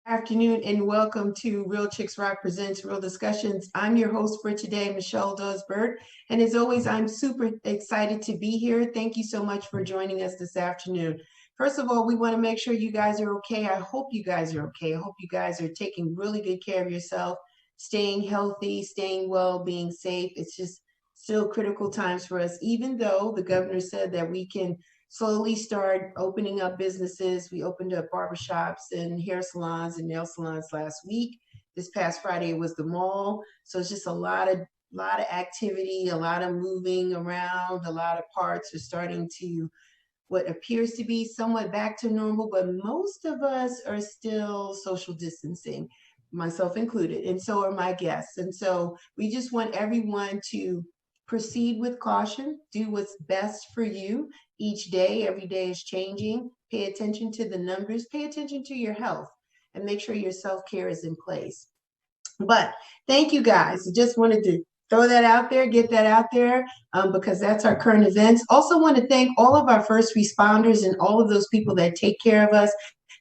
Afternoon and welcome to Real Chicks Rock Presents Real Discussions. I'm your host for today, Michelle Dawes-Burt. And as always, I'm super excited to be here. Thank you so much for joining us this afternoon. First of all, we want to make sure you guys are okay. I hope you guys are okay. I hope you guys are taking really good care of yourself, staying healthy, staying well, being safe. It's just still critical times for us, even though the governor said that we can slowly start opening up businesses. We opened up barbershops and hair salons and nail salons last week. This past Friday was the mall. So it's just a lot of activity, a lot of moving around, a lot of parts are starting to what appears to be somewhat back to normal, but most of us are still social distancing, myself included, and so are my guests. And so we just want everyone to proceed with caution, do what's best for you each day. Every day is changing. Pay attention to the numbers, pay attention to your health, and make sure your self-care is in place. But thank you guys. I just wanted to throw that out there, get that out there, because that's our current events. Also want to thank all of our first responders and all of those people that take care of us,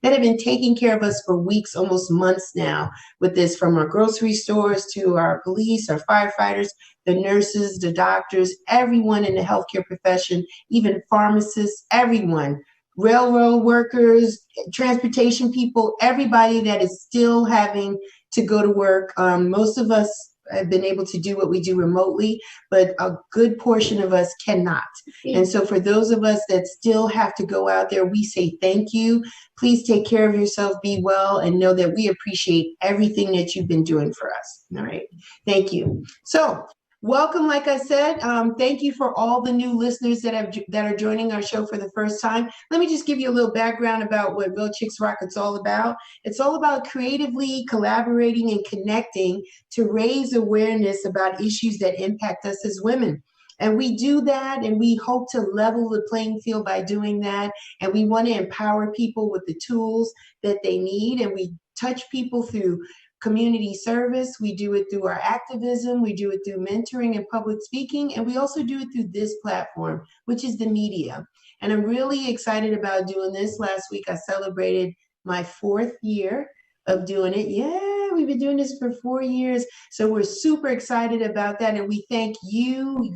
that have been taking care of us for weeks, almost months now, with this, from our grocery stores to our police, our firefighters, the nurses, the doctors, everyone in the healthcare profession, even pharmacists, everyone, railroad workers, transportation people, everybody that is still having to go to work. Most of us have been able to do what we do remotely, but a good portion of us cannot. And so for those of us that still have to go out there, we say thank you. Please take care of yourself, be well, and know that we appreciate everything that you've been doing for us. All right. Thank you. So welcome, like I said. Thank you for all the new listeners that are joining our show for the first time. Let me just give you a little background about what Real Chicks Rock is all about. It's all about creatively collaborating and connecting to raise awareness about issues that impact us as women. And we do that, and we hope to level the playing field by doing that. And we want to empower people with the tools that they need. And we touch people through community service. We do it through our activism. We do it through mentoring and public speaking. And we also do it through this platform, which is the media. And I'm really excited about doing this. Last week, I celebrated my 4th year of doing it. Yeah, we've been doing this for 4 years. So we're super excited about that. And we thank you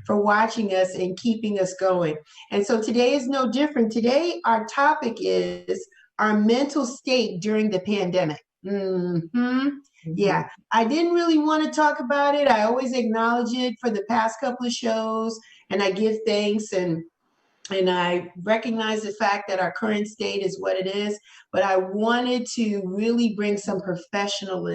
for watching us and keeping us going. And so today is no different. Today, our topic is our mental state during the pandemic. Yeah, I didn't really want to talk about it. I always acknowledge it for the past couple of shows, and I give thanks and I recognize the fact that our current state is what it is, but I wanted to really bring some professionals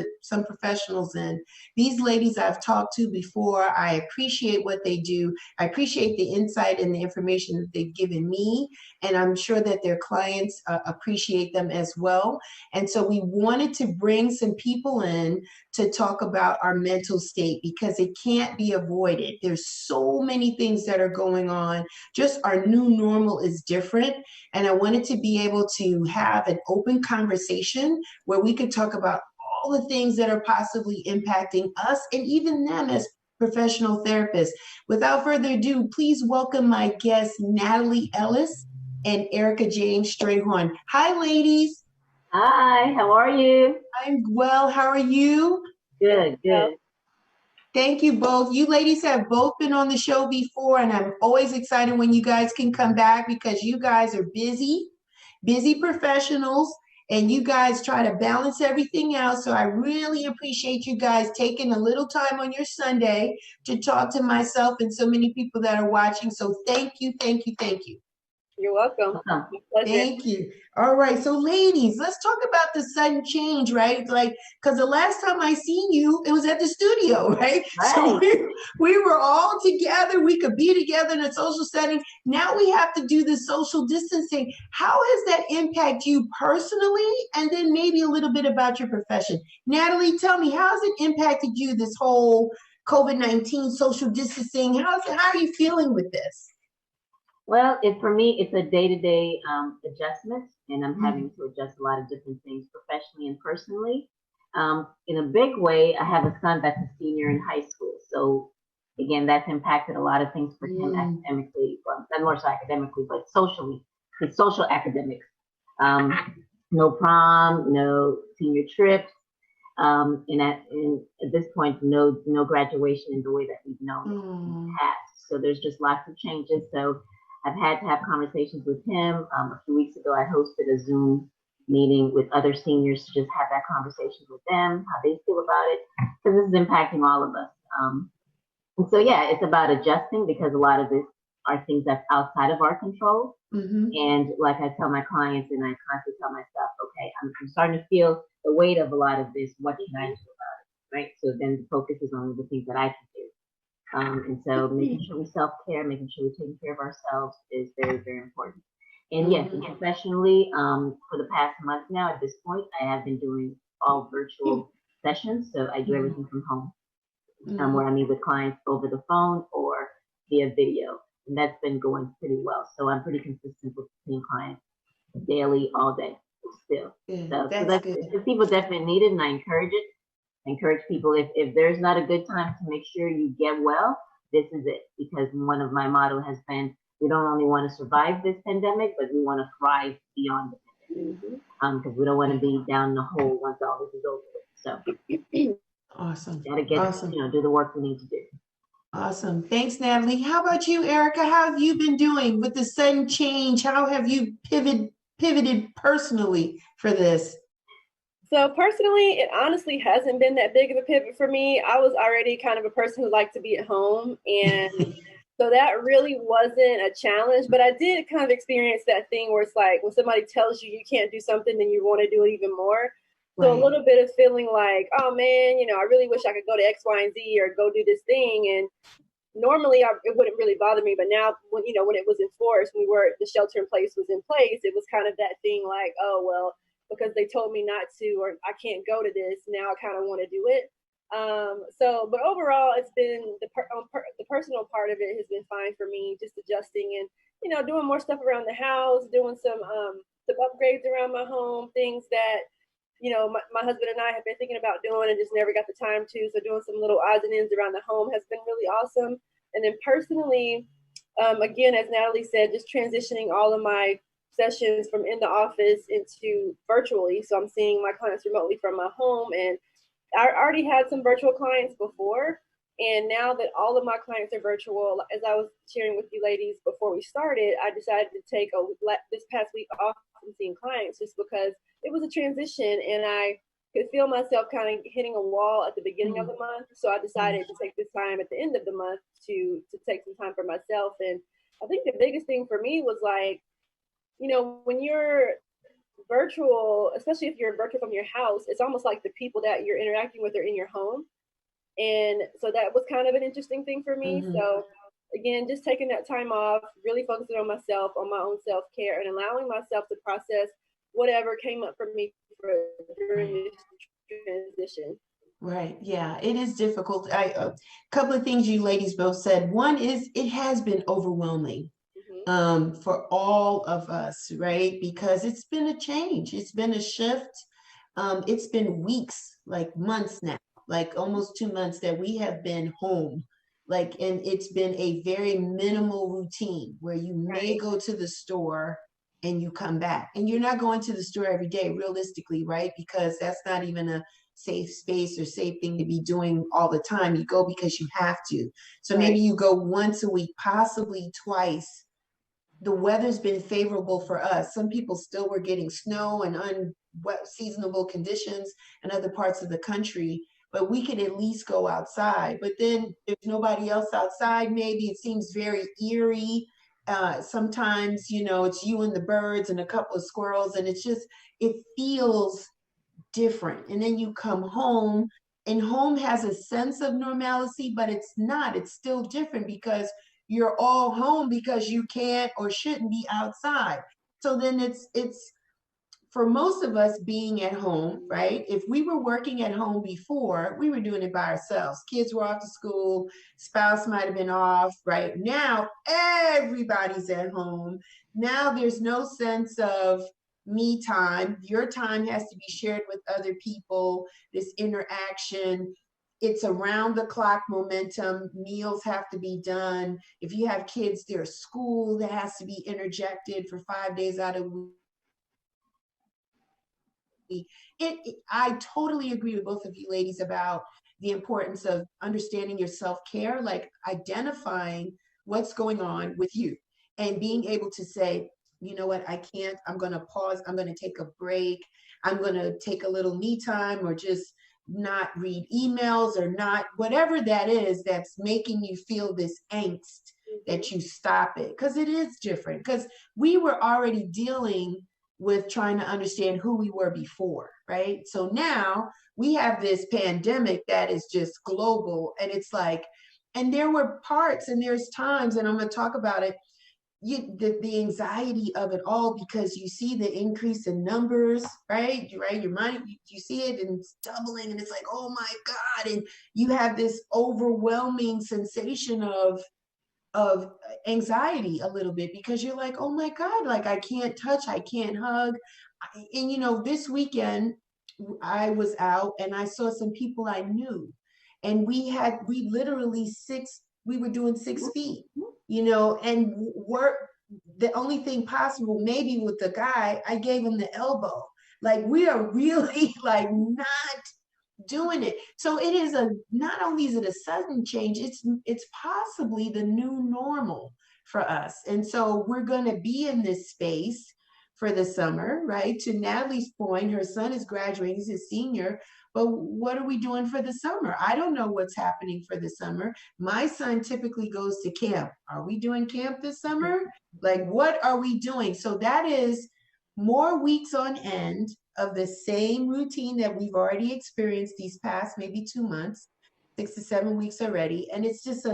in. These ladies I've talked to before. I appreciate what they do. I appreciate the insight and the information that they've given me, and I'm sure that their clients appreciate them as well. And so we wanted to bring some people in to talk about our mental state, because it can't be avoided. There's so many things that are going on. Just our new normal is different. And I wanted to be able to have an open conversation where we could talk about all the things that are possibly impacting us and even them as professional therapists. Without further ado, please welcome my guests, Nathalie Ellis and Erika James-Strayhorn. Hi, ladies. Hi, how are you? I'm well. How are you? Good. Thank you both. You ladies have both been on the show before, and I'm always excited when you guys can come back, because you guys are busy professionals, and you guys try to balance everything out. So I really appreciate you guys taking a little time on your Sunday to talk to myself and so many people that are watching. So thank you. You're welcome. Thank you. All right. So ladies, let's talk about the sudden change, right? Like, because the last time I seen you, it was at the studio, right? So we were all together. We could be together in a social setting. Now we have to do the social distancing. How has that impacted you personally? And then maybe a little bit about your profession. Nathalie, tell me, how has it impacted you, this whole COVID-19 social distancing? How are you feeling with this? Well, for me, it's a day-to-day adjustment, and I'm having to adjust a lot of different things professionally and personally. In a big way, I have a son that's a senior in high school. So again, that's impacted a lot of things for him academically, well, not more so academically, but socially, his social academics. no prom, no senior trips, and at this point, no graduation in the way that we've known it in the past. So there's just lots of changes. So I've had to have conversations with him. A few weeks ago, I hosted a Zoom meeting with other seniors to just have that conversation with them, how they feel about it, because this is impacting all of us. And so, yeah, it's about adjusting because a lot of this are things that's outside of our control. And like I tell my clients, and I constantly tell myself, okay, I'm starting to feel the weight of a lot of this. What can I do about it, right? So then the focus is on the things that I can do. And so making sure we self-care, making sure we're taking care of ourselves is very, very important. And yes, professionally, for the past month now, at this point, I have been doing all virtual sessions. So I do everything from home, where I meet with clients over the phone or via video. And that's been going pretty well. So I'm pretty consistent with seeing clients daily, all day, still. So that's good. People definitely need it, and I encourage it. I encourage people, if there's not a good time to make sure you get well, this is it. Because one of my motto has been, we don't only want to survive this pandemic, but we want to thrive beyond the pandemic. Because we don't want to be down in the hole once all this is over with. So awesome. Gotta get, do the work we need to do. Awesome. Thanks, Natalie. How about you, Erika? How have you been doing with the sudden change? How have you pivoted personally for this? So personally, it honestly hasn't been that big of a pivot for me. I was already kind of a person who liked to be at home. And so that really wasn't a challenge. But I did kind of experience that thing where it's like when somebody tells you you can't do something, then you want to do it even more. So a little bit of feeling like, oh man, I really wish I could go to X, Y, and Z or go do this thing. And normally it wouldn't really bother me, but now when it was enforced, the shelter in place was in place, it was kind of that thing like, oh well, because they told me not to, or I can't go to this, now I kind of want to do it. But overall, it's been the personal part of it has been fine for me, just adjusting and doing more stuff around the house, doing some upgrades around my home, things that my husband and I have been thinking about doing and just never got the time to. So doing some little odds and ends around the home has been really awesome. And then personally, again, as Natalie said, just transitioning all of my sessions from in the office into virtually. So I'm seeing my clients remotely from my home. And I already had some virtual clients before. And now that all of my clients are virtual, as I was sharing with you ladies before we started, I decided to take this past week off from seeing clients just because it was a transition and I could feel myself kind of hitting a wall at the beginning of the month. So I decided to take this time at the end of the month to take some time for myself. And I think the biggest thing for me was like, when you're virtual, especially if you're virtual from your house, it's almost like the people that you're interacting with are in your home. And so that was kind of an interesting thing for me. So again, just taking that time off, really focusing on myself, on my own self-care, and allowing myself to process whatever came up for me during this transition. Right. Yeah, it is difficult. A couple of things you ladies both said. One is it has been overwhelming for all of us, right? Because it's been a change. It's been a shift. It's been weeks, like months now, like almost 2 months that we have been home. And it's been a very minimal routine where you may go to the store and you come back. And you're not going to the store every day, realistically, right? Because that's not even a safe space or safe thing to be doing all the time. You go because you have to. So maybe you go once a week, possibly twice. The weather's been favorable for us. Some people still were getting snow and unseasonable conditions in other parts of the country, but we could at least go outside. But then there's nobody else outside. Maybe it seems very eerie. Sometimes, it's you and the birds and a couple of squirrels, and it feels different. And then you come home, and home has a sense of normalcy, but it's not. It's still different because you're all home because you can't or shouldn't be outside. So then it's for most of us being at home, right? If we were working at home before, we were doing it by ourselves. Kids were off to school, spouse might have been off, right? Now everybody's at home. Now there's no sense of me time. Your time has to be shared with other people, this interaction. It's around the clock momentum. Meals have to be done. If you have kids, there's school that has to be interjected for 5 days out of the week. I totally agree with both of you ladies about the importance of understanding your self-care, like identifying what's going on with you and being able to say, you know what, I can't, I'm going to pause, I'm going to take a break, I'm going to take a little me time, or just not read emails, or not, whatever that is that's making you feel this angst, that you stop it. Because it is different, because we were already dealing with trying to understand who we were before, right? So now we have this pandemic that is just global, and it's like, and there were parts and there's times, and I'm going to talk about it, the anxiety of it all, because you see the increase in numbers, right? Your mind, you see it and it's doubling, and it's like, oh my God. And you have this overwhelming sensation of anxiety a little bit, because you're like, oh my God, like I can't touch, I can't hug. And you know, this weekend I was out and I saw some people I knew, and we literally we were doing 6 feet, you know, and the only thing possible, maybe with the guy, I gave him the elbow. Like, we are really like not doing it. So it is not only is it a sudden change, it's possibly the new normal for us. And so we're going to be in this space for the summer, right? To Natalie's point, her son is graduating, he's a senior, but what are we doing for the summer? I don't know what's happening for the summer. My son typically goes to camp. Are we doing camp this summer? Like, what are we doing? So that is more weeks on end of the same routine that we've already experienced these past maybe 2 months, 6 to 7 weeks already. And it's just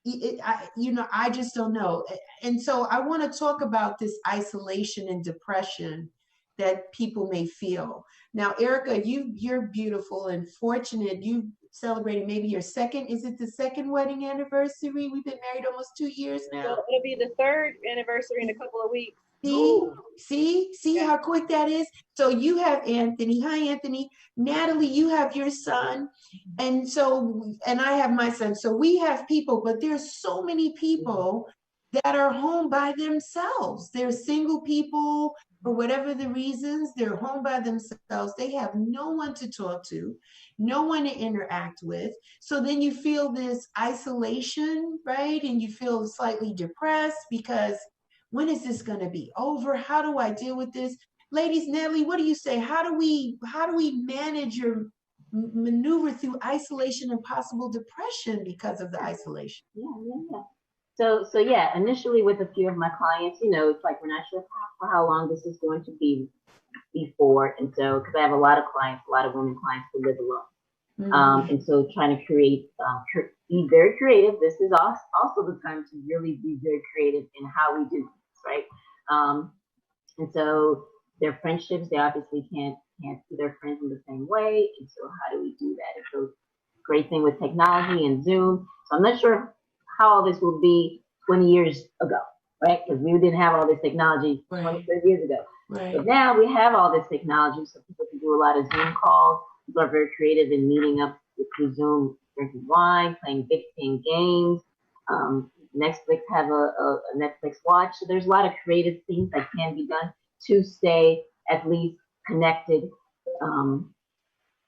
I just don't know. And so I want to talk about this isolation and depression that people may feel. Now, Erika, you're beautiful and fortunate. You celebrated maybe your second, is it the second wedding anniversary? We've been married almost 2 years now. So it'll be the third anniversary in a couple of weeks. See how quick that is? So you have Anthony. Hi, Anthony. Natalie, you have your son. And I have my son. So we have people, but there's so many people that are home by themselves. They're single people, for whatever the reasons, they're home by themselves. They have no one to talk to, no one to interact with. So then you feel this isolation, right? And you feel slightly depressed, because when is this going to be over? How do I deal with this? Ladies, Natalie, what do you say? How do we manage or maneuver through isolation and possible depression because of the isolation? So yeah, initially with a few of my clients, you know, it's like we're not sure for how long this is going to be before. And so, because I have a lot of clients, a lot of women clients who live alone. And so trying to be very creative. This is also the time to really be very creative in how we do this, right? And so their friendships, they obviously can't see their friends in the same way. And so how do we do that? It's a great thing with technology and Zoom. So I'm not sure how all this will be 20 years ago, right? Because we didn't have all this technology 20, 30 years ago. Right. But now we have all this technology, so people can do a lot of Zoom calls. People are very creative in meeting up through Zoom, drinking wine, playing big team games. Netflix have a Netflix watch. So there's a lot of creative things that can be done to stay at least connected.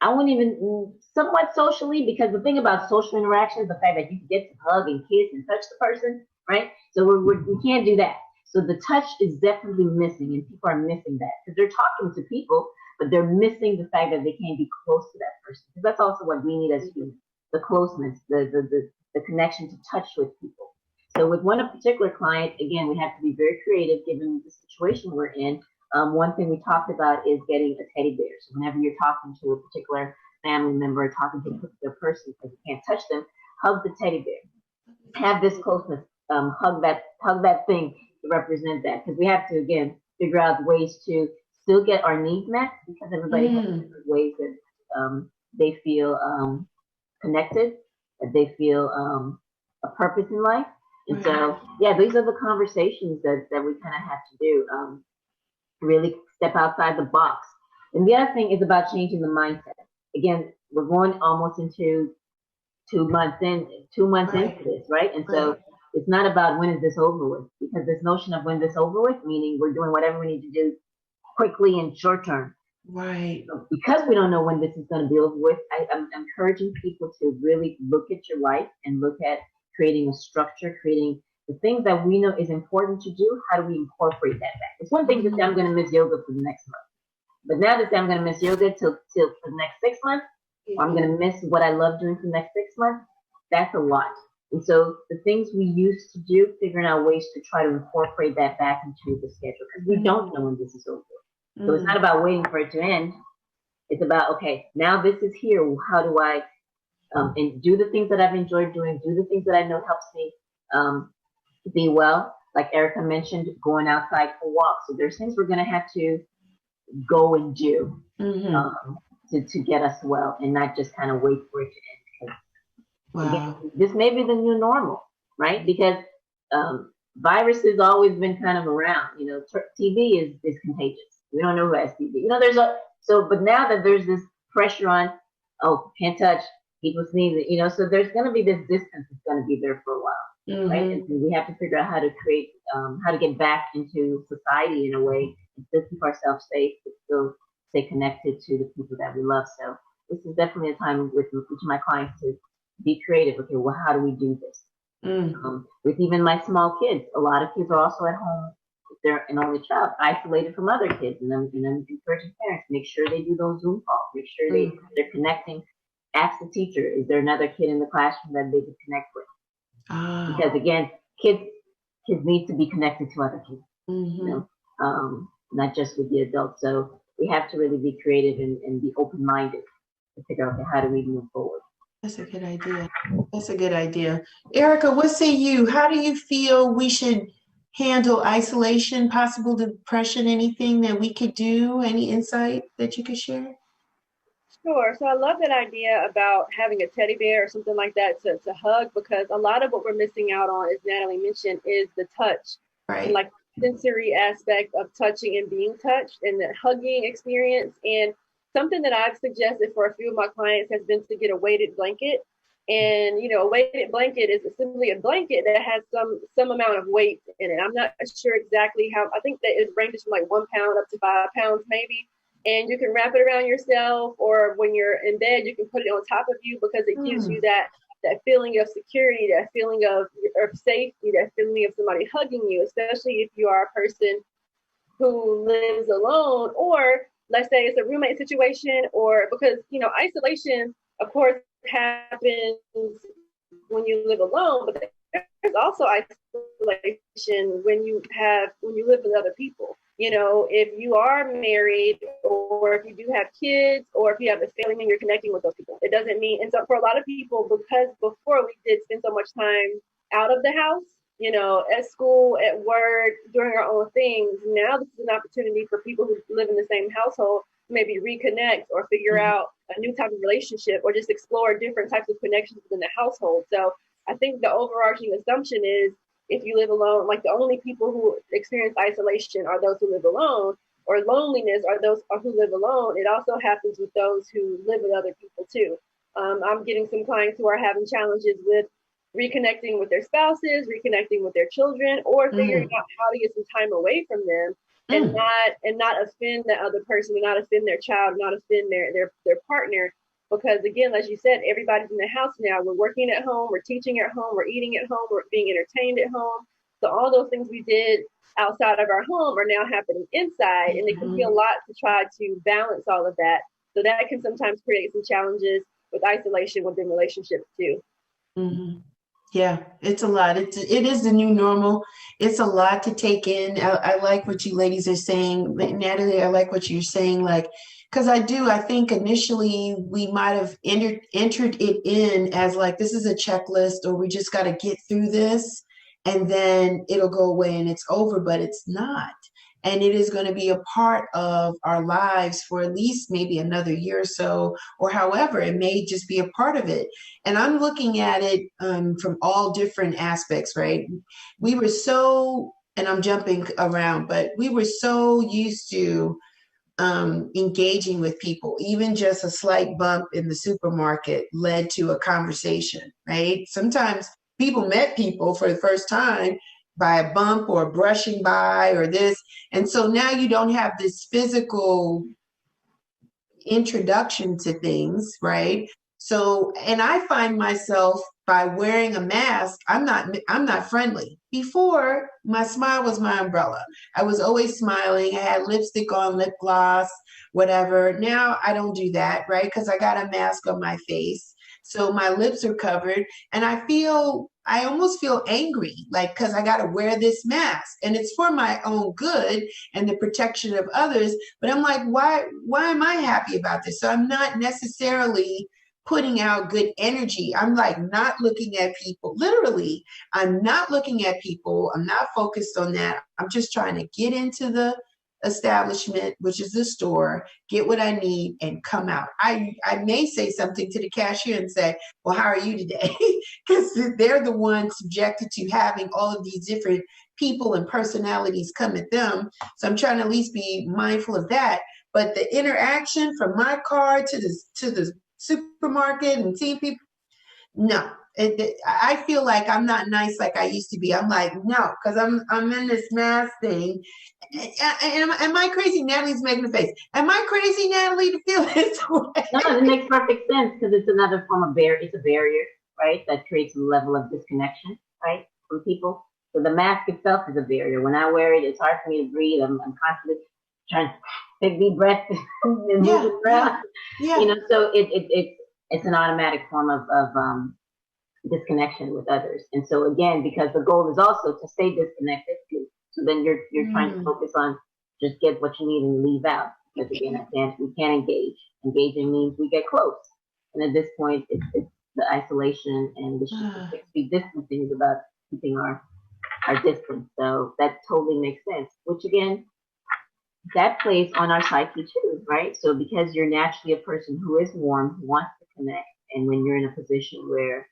I wouldn't even somewhat socially, because the thing about social interaction is the fact that you can get to hug and kiss and touch the person, right? So we can't do that. So the touch is definitely missing, and people are missing that because they're talking to people, but they're missing the fact that they can't be close to that person. Because that's also what we need as humans: the closeness, the connection to touch with people. So with one particular client, again, we have to be very creative given the situation we're in. One thing we talked about is getting a teddy bear. So whenever you're talking to a particular family member, or talking to a particular person because you can't touch them, hug the teddy bear. Have this closeness. Hug that thing to represent that, because we have to again figure out ways to still get our needs met, because everybody has different ways that they feel connected, that they feel a purpose in life. And so, yeah, these are the conversations that we kind of have to do. Really step outside the box. And the other thing is about changing the mindset. Again, we're going almost into 2 months into this, right? And so it's not about when is this over with, because this notion of when this over with, meaning we're doing whatever we need to do quickly and short term. Right. So because we don't know when this is going to be over with, I'm encouraging people to really look at your life and look at creating a structure, creating the things that we know is important to do. How do we incorporate that back? It's one thing to say I'm going to miss yoga for the next month, but now to say I'm going to miss yoga till for the next 6 months, or I'm going to miss what I love doing for the next 6 months, that's a lot. And so the things we used to do, figuring out ways to try to incorporate that back into the schedule, because we don't know when this is over. So it's not about waiting for it to end. It's about, okay, now this is here. How do I and do the things that I've enjoyed doing, do the things that I know helps me be well. Like Erika mentioned, going outside for walks. So there's things we're going to have to go and do to get us well, and not just kind of wait for it to end. Wow. Again, this may be the new normal, right? Because virus has always been kind of around. You know, TV is contagious. We don't know who has TV. You know, but now that there's this pressure on, oh, can't touch, people sneezing, you know, so there's going to be this distance that's going to be there for a while, right? And we have to figure out how to create, how to get back into society in a way and still keep ourselves safe, but still stay connected to the people that we love. So this is definitely a time with each of my clients to be creative. Okay, well, how do we do this? With even my small kids, a lot of kids are also at home. They're an only child, isolated from other kids, and I'm encouraging parents, make sure they do those Zoom calls, make sure they're connecting. Ask the teacher, is there another kid in the classroom that they can connect with? Because again, kids need to be connected to other kids, you know, not just with the adults. So we have to really be creative and be open-minded to figure out, okay, how do we move forward? That's a good idea. That's a good idea. Erika, what say you? How do you feel we should handle isolation, possible depression, anything that we could do? Any insight that you could share? Sure. So I love that idea about having a teddy bear or something like that to hug, because a lot of what we're missing out on, as Natalie mentioned, is the touch. Right. And like sensory aspect of touching and being touched, and the hugging experience. And something that I've suggested for a few of my clients has been to get a weighted blanket. And, you know, a weighted blanket is simply a blanket that has some amount of weight in it. I'm not sure exactly how. I think that it ranges from like 1 pound up to 5 pounds maybe. And you can wrap it around yourself, or when you're in bed, you can put it on top of you, because it gives you that feeling of security, that feeling of safety, that feeling of somebody hugging you, especially if you are a person who lives alone, or let's say it's a roommate situation, or because, you know, isolation, of course, happens when you live alone, but there's also isolation when you live with other people. You know, if you are married, or if you do have kids, or if you have a family and you're connecting with those people, it doesn't mean, and so for a lot of people, because before we did spend so much time out of the house, you know, at school, at work, doing our own things, now this is an opportunity for people who live in the same household to maybe reconnect or figure out a new type of relationship, or just explore different types of connections within the household. So I think the overarching assumption is, if you live alone, like the only people who experience isolation are those who live alone, or loneliness are those who live alone. It also happens with those who live with other people too. I'm getting some clients who are having challenges with reconnecting with their spouses, reconnecting with their children, or figuring out how to get some time away from them and not offend the other person, and not offend their child, not offend their partner. Because again, as you said, everybody's in the house now. We're working at home, we're teaching at home, we're eating at home, we're being entertained at home. So all those things we did outside of our home are now happening inside, and it can be a lot to try to balance all of that. So that can sometimes create some challenges with isolation within relationships too. Yeah, it's a lot. It is the new normal. It's a lot to take in. I like what you ladies are saying. Natalie, I like what you're saying. Like, because I think initially we might have entered it in as like, this is a checklist, or we just got to get through this and then it'll go away and it's over, but it's not. And it is going to be a part of our lives for at least maybe another year or so, or however, it may just be a part of it. And I'm looking at it from all different aspects, right? We were so, and I'm jumping around, but we were so used to engaging with people. Even just a slight bump in the supermarket led to a conversation, right? Sometimes people met people for the first time by a bump or brushing by or this. And so now you don't have this physical introduction to things, right? So, and I find myself by wearing a mask, I'm not friendly. Before, my smile was my umbrella. I was always smiling. I had lipstick on, lip gloss, whatever. Now I don't do that, right? Because I got a mask on my face. So my lips are covered, and I almost feel angry, like, because I got to wear this mask, and it's for my own good and the protection of others. But I'm like, why am I happy about this? So I'm not necessarily putting out good energy. I'm like not looking at people. Literally, I'm not looking at people. I'm not focused on that. I'm just trying to get into the establishment, which is the store, get what I need, and come out. I may say something to the cashier and say, well, how are you today? Because they're the ones subjected to having all of these different people and personalities come at them. So I'm trying to at least be mindful of that. But the interaction from my car to the supermarket and seeing people, no. I feel like I'm not nice like I used to be. I'm like, no, because I'm in this mask thing. And am I crazy? Natalie's making a face. Am I crazy, Natalie, to feel this way? No, it makes perfect sense because it's another form of barrier. It's a barrier, right? That creates a level of disconnection, right, from people. So the mask itself is a barrier. When I wear it, it's hard for me to breathe. I'm constantly trying to take deep breaths and move it around. Yeah. You know, so it's an automatic form of disconnection with others. And so again, because the goal is also to stay disconnected, so then you're trying to focus on just get what you need and leave out. Because again, we can't engage. Engaging means we get close. And at this point, it's the isolation and the 6 feet distancing is about keeping our distance. So that totally makes sense. Which again, that plays on our psyche too, right? So because you're naturally a person who is warm, who wants to connect, and when you're in a position where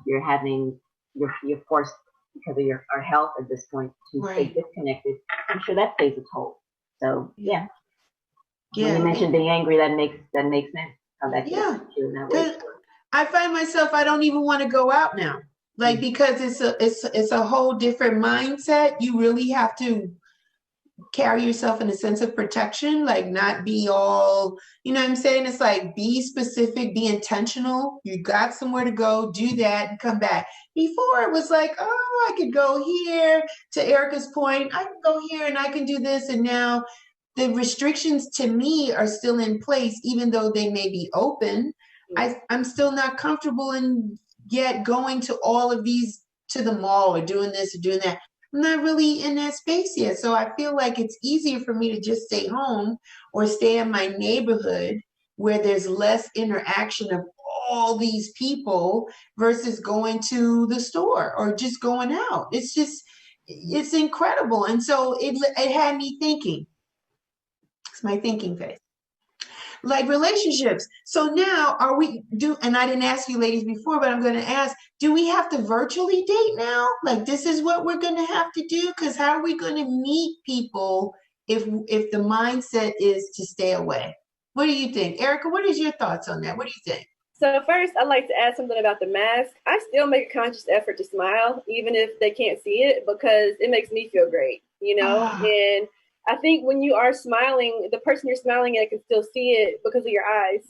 you're forced because of our health at this point to stay disconnected, I'm sure that plays a toll. So yeah. When you mentioned being angry, that makes sense. How that gets you in that way. I find myself, I don't even want to go out now, like, because it's a whole different mindset. You really have to carry yourself in a sense of protection, like not be all, you know what I'm saying? It's like, be specific, be intentional. You got somewhere to go, do that and come back. Before it was like, oh, I could go here, to Erika's point, I can go here and I can do this. And now the restrictions to me are still in place, even though they may be open. I'm still not comfortable in yet going to all of these, to the mall or doing this or doing that. I'm not really in that space yet. So I feel like it's easier for me to just stay home or stay in my neighborhood where there's less interaction of all these people versus going to the store or just going out. It's incredible. And so it had me thinking. It's my thinking phase. Like relationships. So now and I didn't ask you ladies before, but I'm going to ask, do we have to virtually date now? Like, this is what we're going to have to do? Because how are we going to meet people if the mindset is to stay away? What do you think? Erika, what is your thoughts on that? What do you think? So first, I'd like to add something about the mask. I still make a conscious effort to smile, even if they can't see it, because it makes me feel great, And I think when you are smiling, the person you're smiling at can still see it because of your eyes,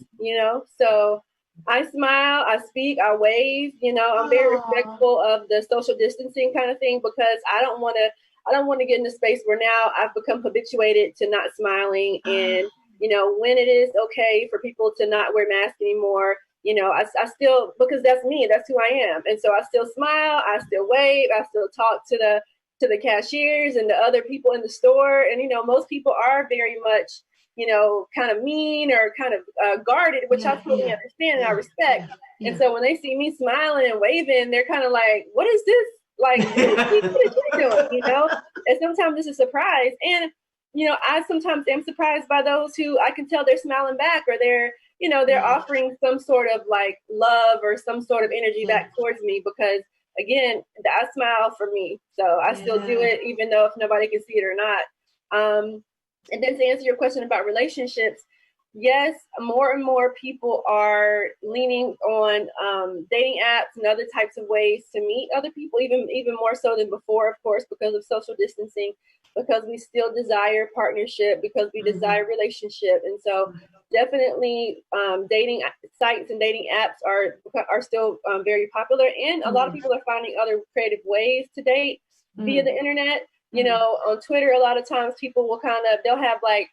So I smile, I speak, I wave, I'm very respectful of the social distancing kind of thing because I don't want to get in a space where now I've become habituated to not smiling and, when it is okay for people to not wear masks anymore, I still, because that's me, that's who I am. And so I still smile, I still wave, I still talk to the cashiers and the other people in the store. And, most people are very much, kind of mean or kind of guarded, which I totally understand and I respect. And so when they see me smiling and waving, they're kind of like, what is this? Like, what is you doing? And sometimes it's a surprise. And, I sometimes am surprised by those who I can tell they're smiling back or they're offering some sort of like love or some sort of energy back towards me because, again, I smile for me. So I still do it, even though if nobody can see it or not. And then to answer your question about relationships, yes, more and more people are leaning on dating apps and other types of ways to meet other people, even more so than before, of course, because of social distancing. because we still desire partnership, because we desire relationship. And so definitely dating sites and dating apps are still very popular. And a lot of people are finding other creative ways to date via the internet. You know, on Twitter, a lot of times people will they'll have like,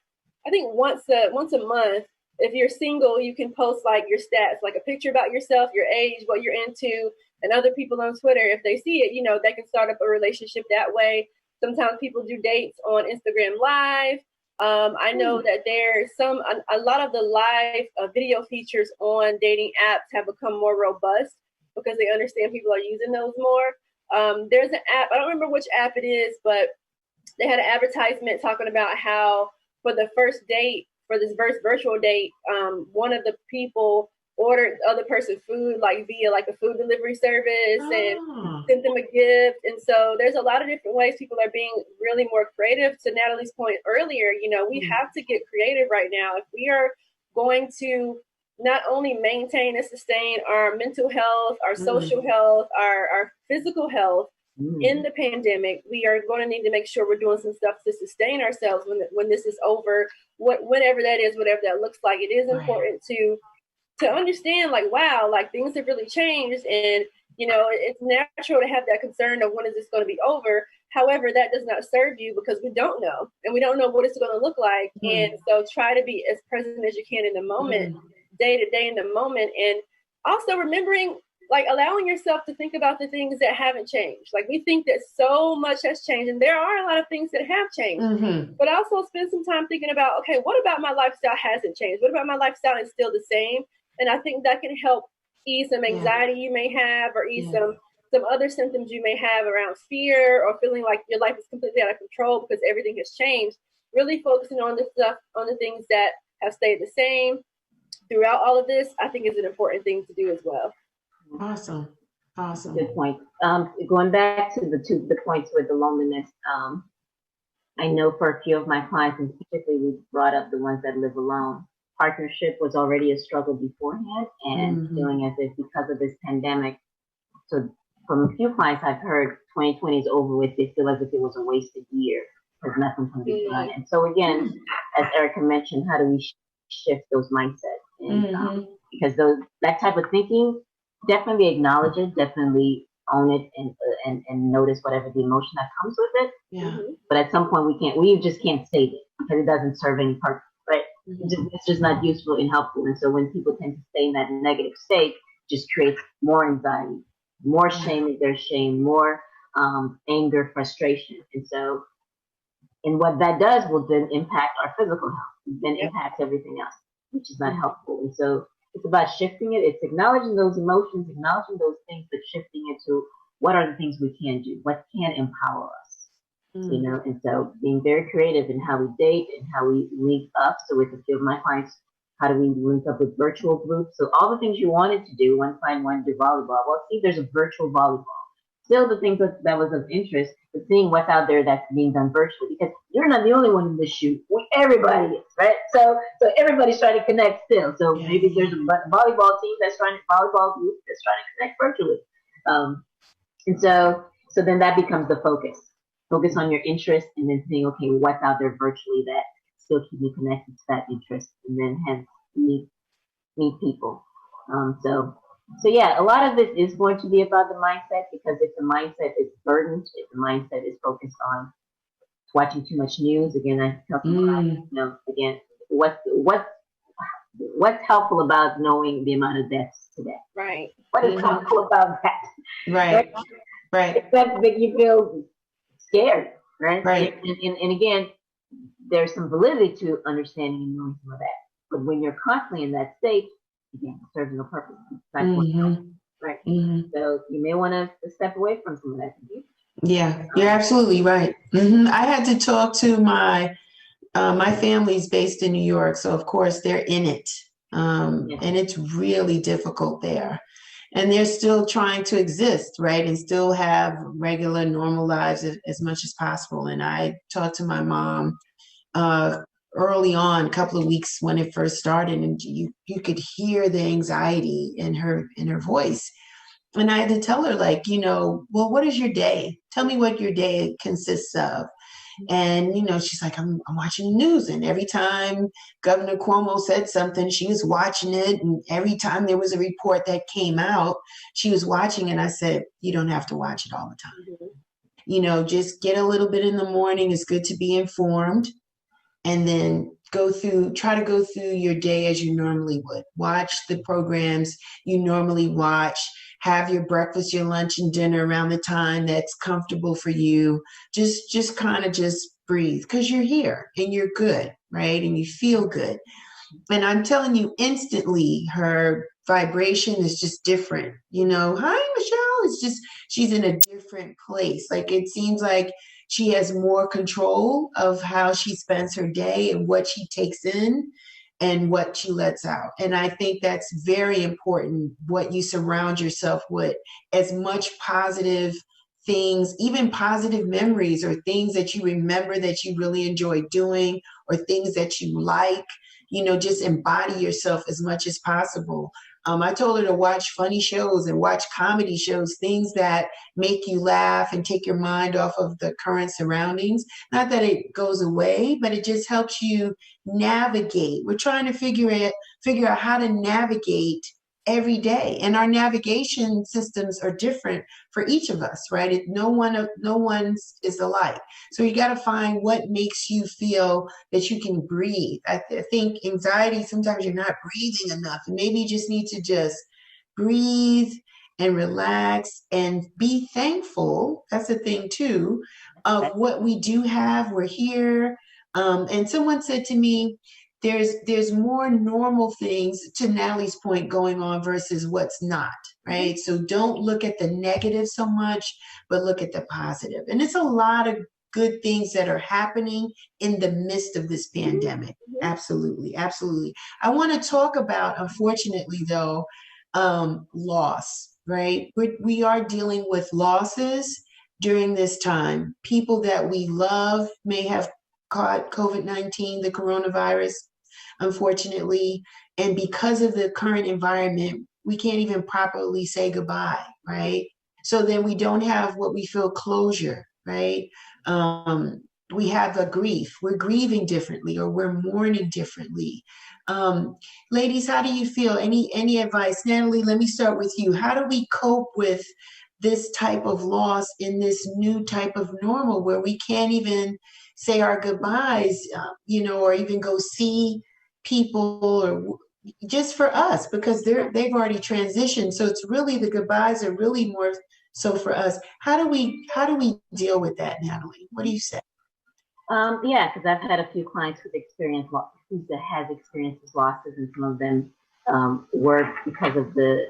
I think once a month, if you're single, you can post like your stats, like a picture about yourself, your age, what you're into, and other people on Twitter, if they see it, you know, they can start up a relationship that way. Sometimes people do dates on Instagram Live. I know that there's a lot of the live video features on dating apps have become more robust because they understand people are using those more. There's an app, I don't remember which app it is, but they had an advertisement talking about how for the first date, for this virtual date, one of the people ordered the other person food like via like a food delivery service and sent them a gift. And so there's a lot of different ways people are being really more creative. To Natalie's point earlier, you know, we have to get creative right now. If we are going to not only maintain and sustain our mental health, our social health, our physical health in the pandemic, we are going to need to make sure we're doing some stuff to sustain ourselves when this is over, whatever that is, whatever that looks like. It is important to understand, like, wow, like things have really changed, and you know, it's natural to have that concern of when is this going to be over. However, that does not serve you because we don't know, and we don't know what it's going to look like. And so try to be as present as you can in the moment, day to day in the moment, and also remembering, like, allowing yourself to think about the things that haven't changed. Like, we think that so much has changed, and there are a lot of things that have changed, but also spend some time thinking about, okay, what about my lifestyle hasn't changed? What about my lifestyle is still the same? And I think that can help ease some anxiety you may have, or ease some other symptoms you may have around fear or feeling like your life is completely out of control because everything has changed. Really focusing on the things that have stayed the same throughout all of this, I think is an important thing to do as well. Awesome. Good point. Going back to the points with the loneliness, I know for a few of my clients, and particularly we brought up the ones that live alone, partnership was already a struggle beforehand, and feeling as if because of this pandemic, so from a few clients I've heard 2020 is over with, they feel as if it was a wasted year because nothing can be done. And so again, as Erika mentioned, how do we shift those mindsets? And because that type of thinking, definitely acknowledge it, definitely own it, and notice whatever the emotion that comes with it. But at some point we just can't save it because it doesn't serve any purpose, right? It's just not useful and helpful. And so when people tend to stay in that negative state, it just creates more anxiety, more shame if there's shame, more anger, frustration. And what that does will then impact our physical health, then impacts everything else, which is not helpful. And so it's about shifting it. It's acknowledging those emotions, acknowledging those things, but shifting it to what are the things we can do, what can empower us. You know, and so being very creative in how we date and how we link up. So with a few of my clients, how do we link up with virtual groups? So all the things you wanted to do, one client wanted to do volleyball. Well, see, there's a virtual volleyball. Still the things that was of interest, but seeing what's out there that's being done virtually, because you're not the only one in this shoot. Everybody is, right? So everybody's trying to connect still. So maybe there's a volleyball team volleyball group that's trying to connect virtually. And so then that becomes the focus. Focus on your interest, and then saying, okay, what's out there virtually that still keep me connected to that interest, and then hence meet people. So yeah, a lot of this is going to be about the mindset, because if the mindset is burdened, if the mindset is focused on watching too much news, again, I tell people, again, what's helpful about knowing the amount of deaths today? Right. What is helpful about that? Right. Except that you feel scared, right? And again, there's some validity to understanding and knowing some of that. But when you're constantly in that state, again, it serves no purpose. Right? So you may want to step away from some of that. Yeah, you're absolutely right. I had to talk to my family's based in New York, so of course they're in it, and it's really difficult there. And they're still trying to exist, right? And still have regular, normal lives as much as possible. And I talked to my mom early on, a couple of weeks when it first started, and you could hear the anxiety in her voice. And I had to tell her, like, well, what is your day? Tell me what your day consists of. And, she's like, I'm watching the news. And every time Governor Cuomo said something, she was watching it. And every time there was a report that came out, she was watching. And I said, you don't have to watch it all the time. Just get a little bit in the morning. It's good to be informed. And then try to go through your day as you normally would. Watch the programs you normally watch. Have your breakfast, your lunch, and dinner around the time that's comfortable for you. Just kind of just breathe, because you're here and you're good, right? And you feel good. And I'm telling you, instantly, her vibration is just different. Hi, Michelle. It's just, she's in a different place. Like, it seems like she has more control of how she spends her day and what she takes in and what she lets out. And I think that's very important, what you surround yourself with, as much positive things, even positive memories or things that you remember that you really enjoy doing, or things that you like. Just embody yourself as much as possible. I told her to watch funny shows and watch comedy shows, things that make you laugh and take your mind off of the current surroundings. Not that it goes away, but it just helps you navigate. We're trying to figure out how to navigate every day. And our navigation systems are different for each of us, right? No one's is alike. So you got to find what makes you feel that you can breathe. I think anxiety, sometimes you're not breathing enough, and maybe you just need to just breathe and relax and be thankful. That's the thing too, of what we do have. We're here. And someone said to me, there's more normal things, to Natalie's point, going on versus what's not, right? So don't look at the negative so much, but look at the positive. And it's a lot of good things that are happening in the midst of this pandemic. Absolutely, absolutely. I want to talk about, unfortunately though, loss, right? We are dealing with losses during this time. People that we love may have caught COVID-19, the coronavirus, unfortunately. And because of the current environment, we can't even properly say goodbye, right? So then we don't have what we feel closure, right? We have a grief. We're grieving differently, or we're mourning differently. Ladies, how do you feel? Any advice? Natalie, let me start with you. How do we cope with this type of loss in this new type of normal, where we can't even say our goodbyes, or even go see people, or just for us, because they've already transitioned. So it's really, the goodbyes are really more so for us. How do we deal with that, Natalie? What do you say? Yeah, because I've had a few clients who've experienced these losses, and some of them were because of the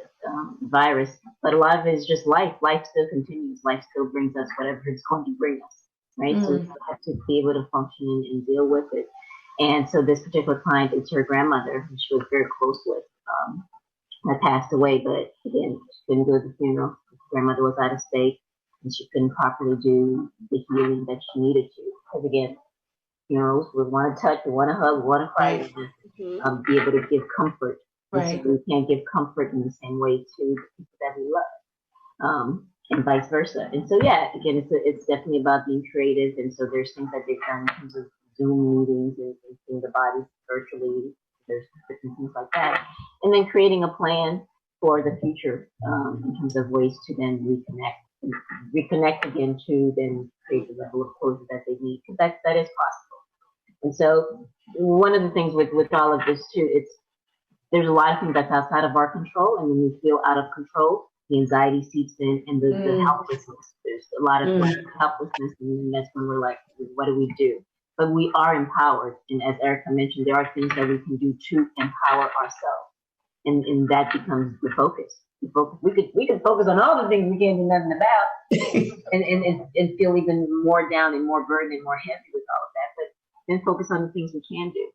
virus. But a lot of it is just life. Life still continues. Life still brings us whatever it's going to bring us, right? So we have to be able to function and deal with it. And so this particular client, it's her grandmother, who she was very close with, that passed away. But again, she couldn't go to the funeral. Her grandmother was out of state, and she couldn't properly do the healing that she needed to. Because again, funerals, we want to touch, we want to hug, we want to cry, be able to give comfort. Right. So we can't give comfort in the same way to the people that we love, and vice versa. And so, yeah, again, it's definitely about being creative. And so there's things that they've done in terms of Zoom meetings and seeing the bodies virtually. There's different things like that. And then creating a plan for the future, in terms of ways to then reconnect again, to then create the level of closure that they need, because that is possible. And so one of the things with all of this too, there's a lot of things that's outside of our control, and when we feel out of control, the anxiety seeps in, and the helplessness. There's a lot of helplessness, and that's when we're like, what do we do? But we are empowered, and as Erika mentioned, there are things that we can do to empower ourselves, and that becomes the focus. We could focus on all the things we can't do nothing about, and feel even more down and more burdened and more heavy with all of that. But then focus on the things we can do.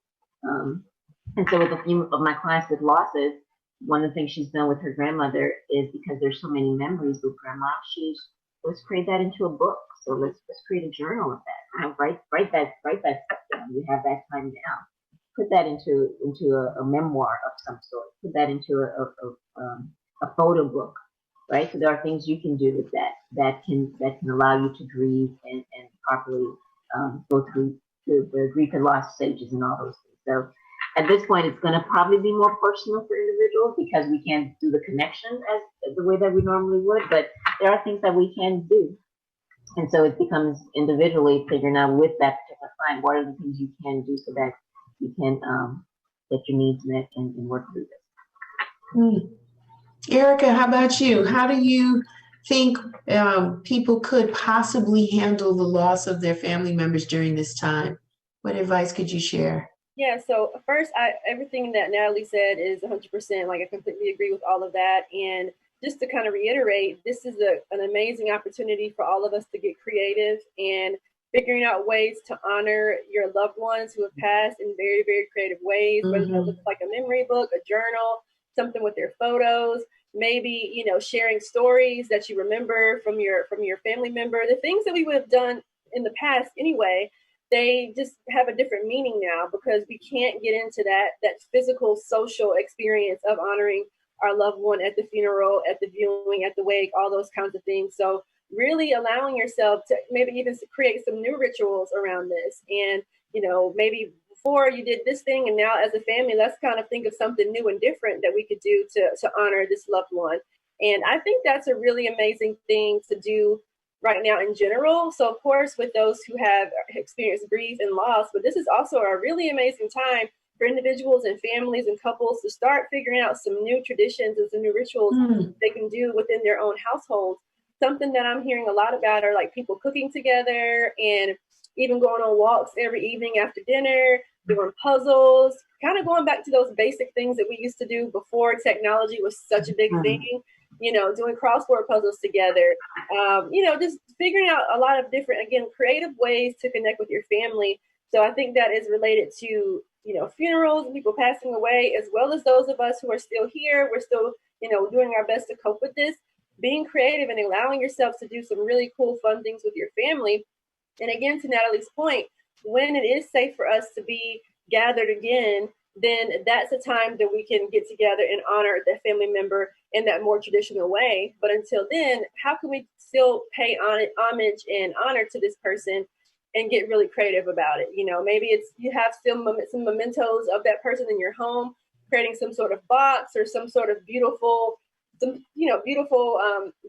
And so with a few of my clients with losses, one of the things she's done with her grandmother is, because there's so many memories with grandma, let's create that into a book. So let's create a journal of that. Write that stuff down. You have that time now. Put that into a memoir of some sort. Put that into a photo book, right? So there are things you can do with that can allow you to grieve and properly go through the grief and loss stages and all those things. So at this point, it's going to probably be more personal for individuals because we can't do the connection as the way that we normally would, but there are things that we can do. And so it becomes individually figuring out with that particular client, what are the things you can do so that you can get your needs met and work through this. Erika, how about you? How do you think people could possibly handle the loss of their family members during this time? What advice could you share? Yeah, so first, everything that Natalie said is 100%, like I completely agree with all of that. And just to kind of reiterate, this is an amazing opportunity for all of us to get creative and figuring out ways to honor your loved ones who have passed in very, very creative ways, whether that looks like a memory book, a journal, something with their photos, maybe, you know, sharing stories that you remember from your family member, the things that we would have done in the past anyway. They just have a different meaning now because we can't get into that physical, social experience of honoring our loved one at the funeral, at the viewing, at the wake, all those kinds of things. So really allowing yourself to maybe even create some new rituals around this. And, you know, maybe before you did this thing and now as a family, let's kind of think of something new and different that we could do to honor this loved one. And I think that's a really amazing thing to do right now in general. So of course, with those who have experienced grief and loss, but this is also a really amazing time for individuals and families and couples to start figuring out some new traditions and some new rituals they can do within their own households. Something that I'm hearing a lot about are like people cooking together and even going on walks every evening after dinner, doing puzzles, kind of going back to those basic things that we used to do before technology was such a big thing. You know, doing crossword puzzles together, you know, just figuring out a lot of different, again, creative ways to connect with your family. So I think that is related to, you know, funerals and people passing away, as well as those of us who are still here. We're still, you know, doing our best to cope with this, being creative and allowing yourselves to do some really cool, fun things with your family. And again, to Natalie's point, when it is safe for us to be gathered again, then that's a time that we can get together and honor that family member in that more traditional way. But until then, how can we still pay homage and honor to this person and get really creative about it? You know, maybe it's you have still some mementos of that person in your home, creating some sort of box or some sort of beautiful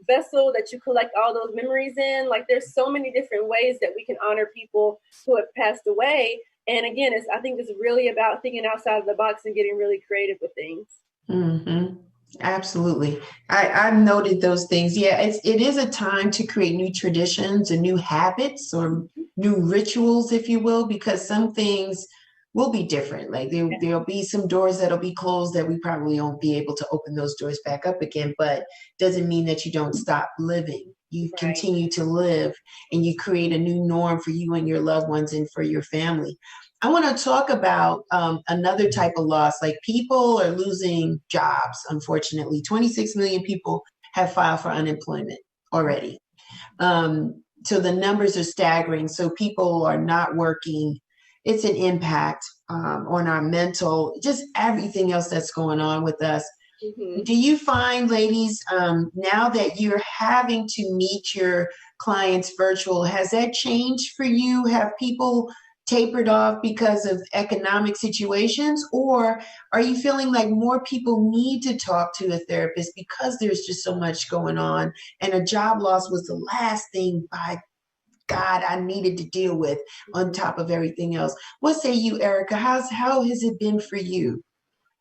vessel that you collect all those memories in. Like there's so many different ways that we can honor people who have passed away. And again, I think it's really about thinking outside of the box and getting really creative with things. Absolutely. I've noted those things. Yeah, it is a time to create new traditions and new habits or new rituals, if you will, because some things will be different. Like there'll be some doors that'll be closed that we probably won't be able to open those doors back up again, but doesn't mean that you don't stop living. You continue to live and you create a new norm for you and your loved ones and for your family. I want to talk about another type of loss. Like people are losing jobs, unfortunately. 26 million people have filed for unemployment already. So the numbers are staggering. So people are not working. It's an impact on our mental, just everything else that's going on with us. Do you find, ladies, now that you're having to meet your clients virtual, has that changed for you? Have people tapered off because of economic situations, or are you feeling like more people need to talk to a therapist because there's just so much going on and a job loss was the last thing, by God, I needed to deal with on top of everything else? What say you, Erika? How has it been for you?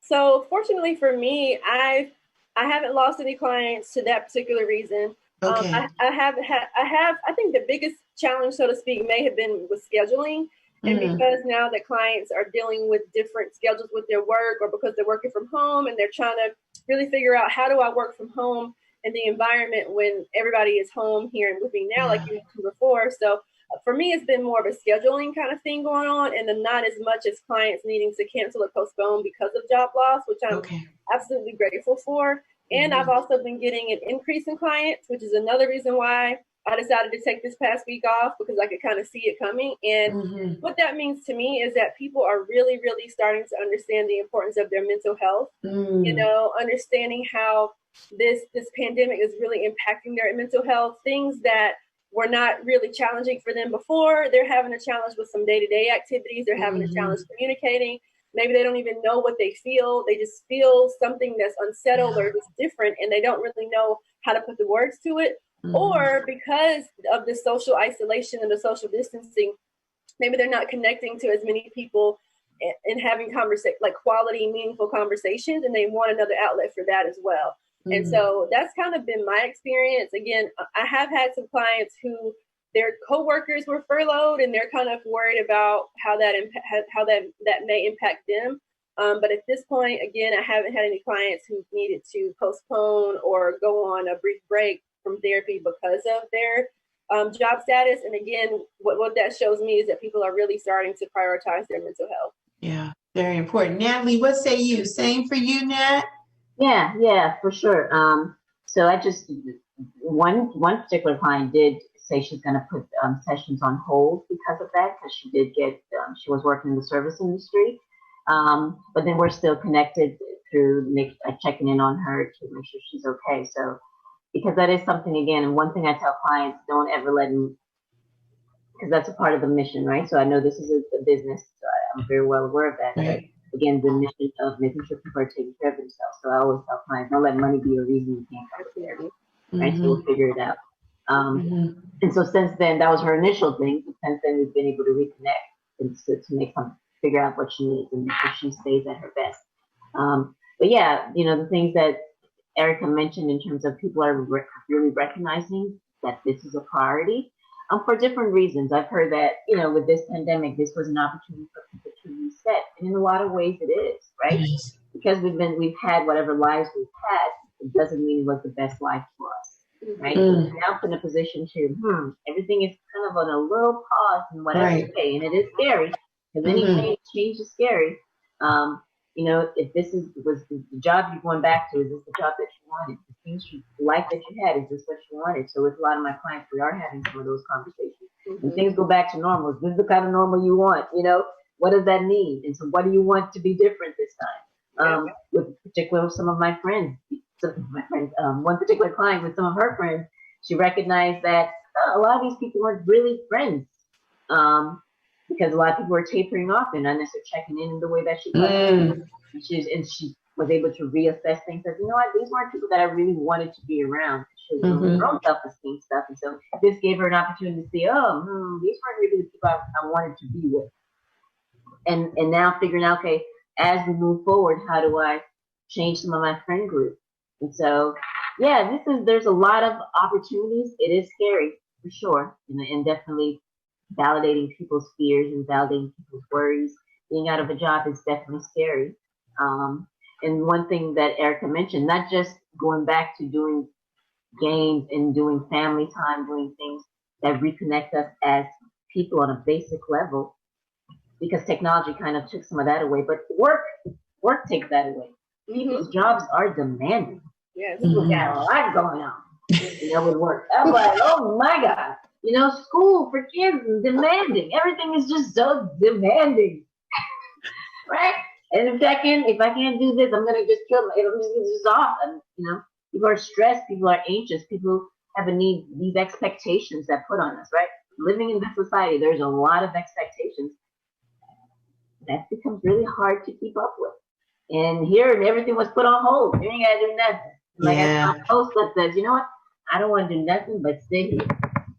So fortunately for me, I haven't lost any clients to that particular reason. Okay. I think the biggest challenge, so to speak, may have been with scheduling. And because now that clients are dealing with different schedules with their work, or because they're working from home and they're trying to really figure out, how do I work from home in the environment when everybody is home here and with me now, like you mentioned before. So for me, it's been more of a scheduling kind of thing going on, and then not as much as clients needing to cancel or postpone because of job loss, which I'm absolutely grateful for. And I've also been getting an increase in clients, which is another reason why I decided to take this past week off, because I could kind of see it coming. And what that means to me is that people are really, really starting to understand the importance of their mental health, you know, understanding how this pandemic is really impacting their mental health, things that were not really challenging for them before. They're having a challenge with some day-to-day activities. They're having a challenge communicating. Maybe they don't even know what they feel. They just feel something that's unsettled or just different, and they don't really know how to put the words to it. Or because of the social isolation and the social distancing, maybe they're not connecting to as many people and having like quality, meaningful conversations, and they want another outlet for that as well. And so that's kind of been my experience. Again, I have had some clients who their coworkers were furloughed, and they're kind of worried about how that may impact them. But at this point, again, I haven't had any clients who needed to postpone or go on a brief break from therapy because of their job status. And again, what that shows me is that people are really starting to prioritize their mental health. Yeah, very important. Natalie, what say you? Same for you, Nat? Yeah, for sure. So I just, one particular client did say she's going to put sessions on hold because of that, because she did get, she was working in the service industry. But then we're still connected through checking in on her to make sure she's okay. So, because that is something, again, and one thing I tell clients, don't ever let them, because that's a part of the mission, right? So I know this is a business, so I'm very well aware of that. Right. But again, the mission of making sure people are taking care of themselves. So I always tell clients, don't let money be a reason you can't go to therapy, right? So we'll figure it out. And so since then, that was her initial thing. But since then, we've been able to reconnect and to figure out what she needs and make sure she stays at her best. But yeah, the things that Erika mentioned in terms of people are really recognizing that this is a priority for different reasons. I've heard that, with this pandemic, this was an opportunity for people to reset. And in a lot of ways it is, right? Because we've had whatever lives we've had, it doesn't mean it was the best life for us, right? So now it's in a position to, everything is kind of on a little pause in whatever way. And it is scary, because any change is scary. If this was the job you're going back to, is this the job that you wanted? The life that you had, is this what you wanted? So with a lot of my clients, we are having some of those conversations. When things go back to normal, is this the kind of normal you want? What does that mean? And so what do you want to be different this time? With some of my friends, one particular client with some of her friends, she recognized that a lot of these people weren't really friends. Because a lot of people were tapering off and not necessarily checking in the way that she was. And she was able to reassess things as, these weren't people that I really wanted to be around. She was doing her own self-esteem stuff. And so this gave her an opportunity to see, these weren't really the people I wanted to be with. And now figuring out, okay, as we move forward, how do I change some of my friend group? And so, yeah, there's a lot of opportunities. It is scary, for sure. And definitely validating people's fears and validating people's worries. Being out of a job is definitely scary. And one thing that Erika mentioned, not just going back to doing games and doing family time, doing things that reconnect us as people on a basic level, because technology kind of took some of that away, but work takes that away. People's jobs are demanding. People got a lot going on, with work. I'm like, oh my God. School for kids is demanding. Everything is just so demanding, right? And if I can't do this, I'm gonna just kill. I'm just off. And people are stressed. People are anxious. People have a need. These expectations that put on us, right? Living in this society, there's a lot of expectations that becomes really hard to keep up with. And here, everything was put on hold. You ain't gotta do nothing. Like I saw a post that says, you know what? I don't want to do nothing but sit here.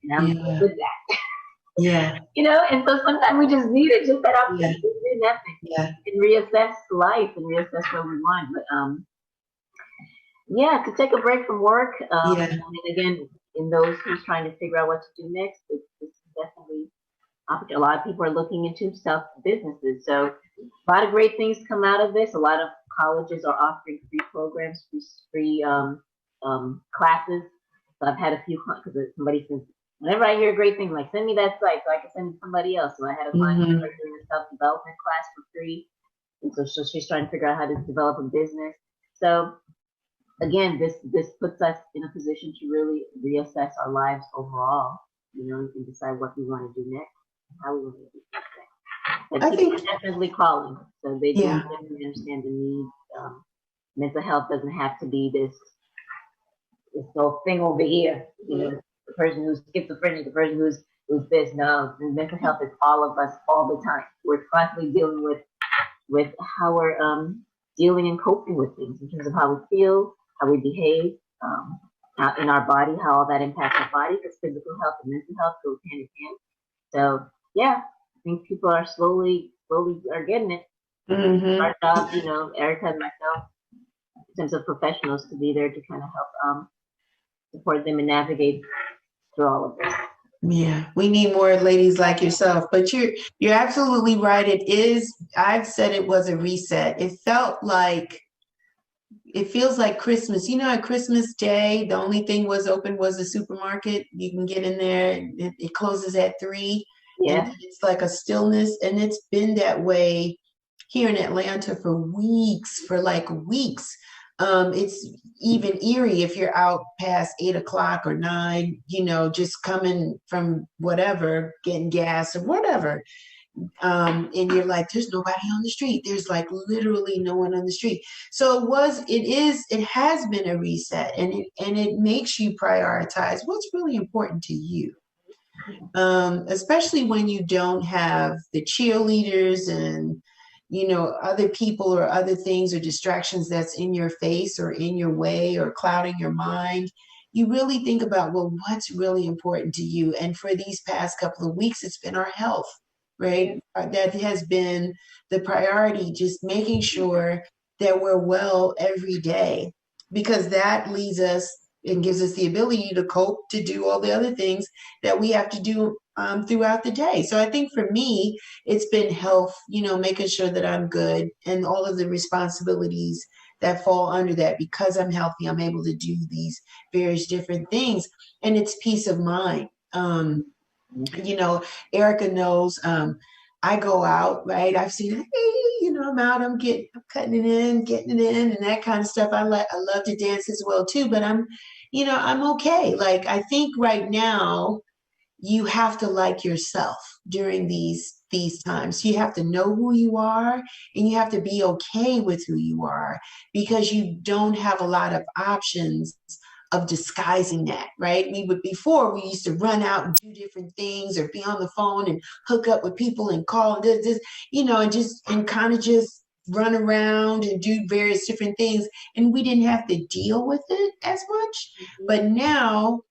And I'm good with that. And so sometimes we just need it, just that opportunity to do nothing and reassess life and reassess what we want. But to take a break from work. And again, in those who's trying to figure out what to do next, this is definitely a lot of people are looking into self-businesses. So a lot of great things come out of this. A lot of colleges are offering free programs, free classes. So I've had a few, because somebody says, whenever I hear a great thing, like, send me that site so I can send it to somebody else. So I had a client who started doing a self-development class for free. And so she's trying to figure out how to develop a business. So again, this puts us in a position to really reassess our lives overall, and decide what we want to do next, and how we want to do next. But people are definitely calling. So they do definitely understand the need. Mental health doesn't have to be this whole thing over here. the person who's schizophrenic, the person who's this. No, the mental health is all of us all the time. We're constantly dealing with how we're dealing and coping with things in terms of how we feel, how we behave, in our body, how all that impacts our body, because physical health and mental health goes hand in hand. So yeah, I think people are slowly are getting it. Mm-hmm. Our job, Erika and myself, in terms of professionals, to be there to kind of help support them and navigate through all of this. Yeah, we need more ladies like yourself. But you're absolutely right. It is. I've said it was a reset. It feels like Christmas. At Christmas Day, the only thing was open was the supermarket. You can get in there. It closes at 3. Yeah. And it's like a stillness. And it's been that way here in Atlanta for weeks. It's even eerie if you're out past 8 o'clock or 9, just coming from whatever, getting gas or whatever. And you're like, there's nobody on the street. There's like literally no one on the street. So it has been a reset, and it makes you prioritize what's really important to you. Especially when you don't have the cheerleaders and other people or other things or distractions that's in your face or in your way or clouding your mind. You really think about, well, what's really important to you? And for these past couple of weeks, it's been our health, right? That has been the priority, just making sure that we're well every day, because that leads us and gives us the ability to cope, to do all the other things that we have to do throughout the day. So I think for me, it's been health, making sure that I'm good, and all of the responsibilities that fall under that. Because I'm healthy, I'm able to do these various different things, and it's peace of mind. Erika knows, I go out, right? I've seen, hey, I'm out, I'm cutting it in, getting it in, and that kind of stuff. I love to dance as well too, but I'm okay. Like, I think right now you have to like yourself during these times. You have to know who you are, and you have to be okay with who you are, because you don't have a lot of options of disguising that, right? Before we used to run out and do different things, or be on the phone and hook up with people and call and this, and kind of just run around and do various different things. And we didn't have to deal with it as much. But now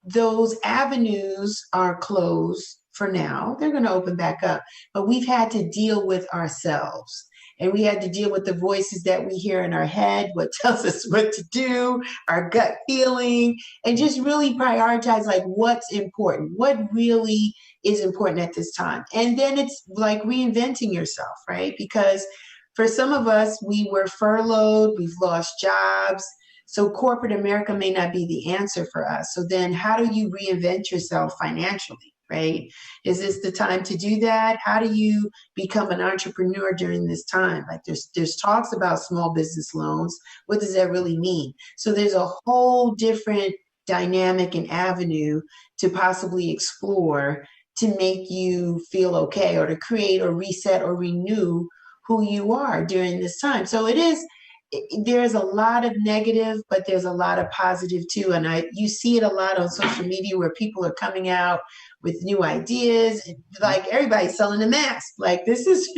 those avenues are closed for now. They're going to open back up, but we've had to deal with ourselves. And we had to deal with the voices that we hear in our head, what tells us what to do, our gut feeling, and just really prioritize like what's important, what really is important at this time. And then it's like reinventing yourself, right? Because for some of us, we were furloughed, we've lost jobs. So corporate America may not be the answer for us. So then how do you reinvent yourself financially? Right? Is this the time to do that? How do you become an entrepreneur during this time? Like there's talks about small business loans. What does that really mean? So there's a whole different dynamic and avenue to possibly explore to make you feel okay, or to create or reset or renew who you are during this time. So there's a lot of negative, but there's a lot of positive too. And you see it a lot on social media where people are coming out with new ideas. Like everybody's selling a mask. Like this is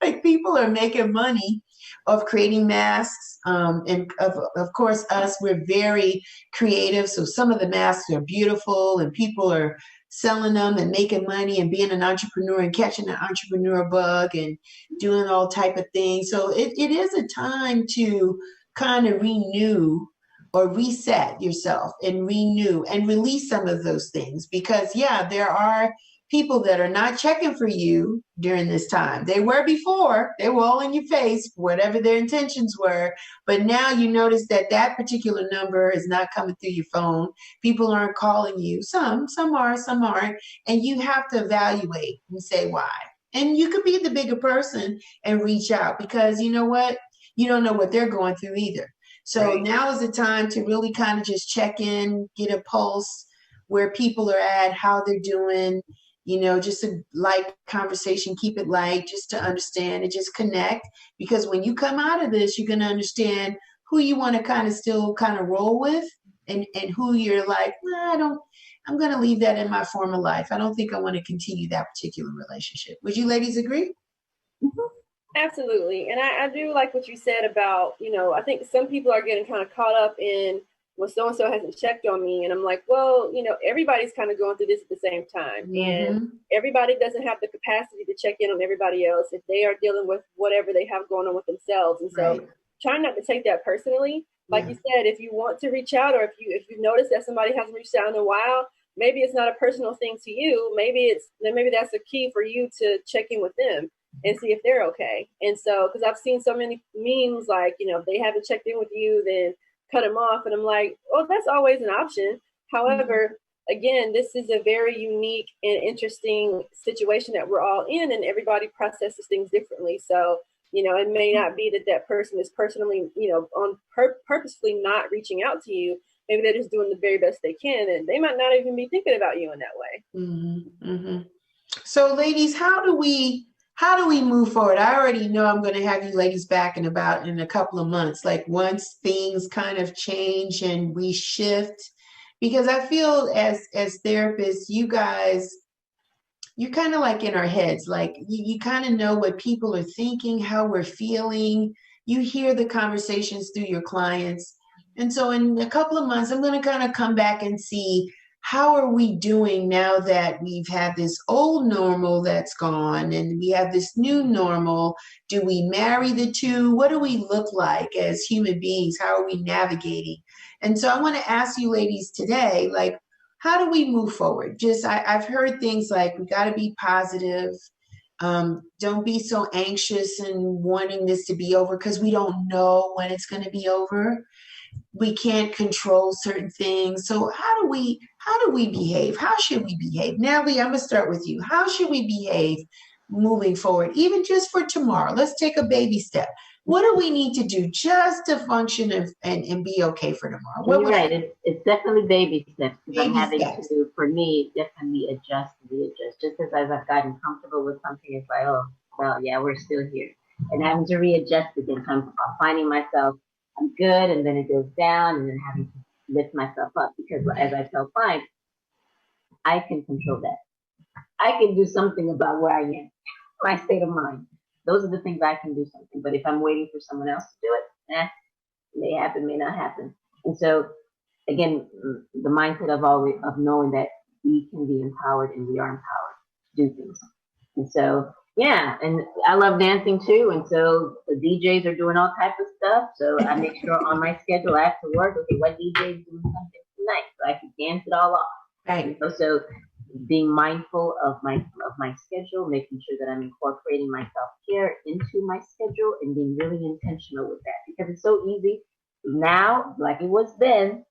like people are making money of creating masks. And of course us, we're very creative. So some of the masks are beautiful and people are selling them and making money and being an entrepreneur and catching an entrepreneur bug and doing all type of things. So it is a time to kind of renew or reset yourself and renew and release some of those things, because there are people that are not checking for you during this time. They were before, they were all in your face, whatever their intentions were. But now you notice that particular number is not coming through your phone. People aren't calling you. Some are, some aren't. And you have to evaluate and say why. And you could be the bigger person and reach out, because you know what? You don't know what they're going through either. So now is the time to really kind of just check in, get a pulse where people are at, how they're doing, just a light conversation, keep it light, just to understand and just connect. Because when you come out of this, you're going to understand who you want to kind of still kind of roll with, and who you're like, I'm going to leave that in my former life. I don't think I want to continue that particular relationship. Would you ladies agree? Absolutely. And I do like what you said about, I think some people are getting kind of caught up in, well, so-and-so hasn't checked on me. And I'm like, well, everybody's kind of going through this at the same time. And everybody doesn't have the capacity to check in on everybody else if they are dealing with whatever they have going on with themselves. And so try not to take that personally. Like you said, if you want to reach out, or if you notice that somebody hasn't reached out in a while, maybe it's not a personal thing to you. Maybe that's a key for you to check in with them and see if they're okay. And so, because I've seen so many memes like, if they haven't checked in with you, then cut them off. And I'm like, oh, that's always an option. However, again, this is a very unique and interesting situation that we're all in, and everybody processes things differently. So, it may not be that person is personally, purposefully not reaching out to you. Maybe they're just doing the very best they can, and they might not even be thinking about you in that way. So, ladies, how do we move forward? I already know I'm going to have you ladies back in a couple of months, like once things kind of change and we shift, because I feel as therapists, you guys, you're kind of like in our heads, like you kind of know what people are thinking, how we're feeling. You hear the conversations through your clients. And so in a couple of months, I'm going to kind of come back and see, how are we doing now that we've had this old normal that's gone and we have this new normal? Do we marry the two? What do we look like as human beings? How are we navigating? And so I want to ask you ladies today, like, how do we move forward? I've heard things like, we got to be positive. Don't be so anxious and wanting this to be over, because we don't know when it's going to be over. We can't control certain things. So how do we behave? How should we behave? Natalie, I'm going to start with you. How should we behave moving forward, even just for tomorrow? Let's take a baby step. What do we need to do just to function and be okay for tomorrow? You're right. It's definitely baby steps, because I'm having to, for me, definitely adjust. Just as I've gotten comfortable with something, it's like, oh, well, yeah, we're still here. And having to readjust again. I'm finding myself, I'm good, and then it goes down, and then having to lift myself up, because as I tell clients, I can control that. I can do something about where I am, my state of mind. Those are the things I can do something. But if I'm waiting for someone else to do it, may happen, may not happen. And so, again, the mindset of knowing that we can be empowered and we are empowered to do things. And so, yeah, and I love dancing too. And so the DJs are doing all types of stuff. So I make sure on my schedule I have to work. Okay, what DJ is doing something tonight, so I can dance it all off. Right. So being mindful of my schedule, making sure that I'm incorporating my self-care into my schedule, and being really intentional with that, because it's so easy now, like it was then,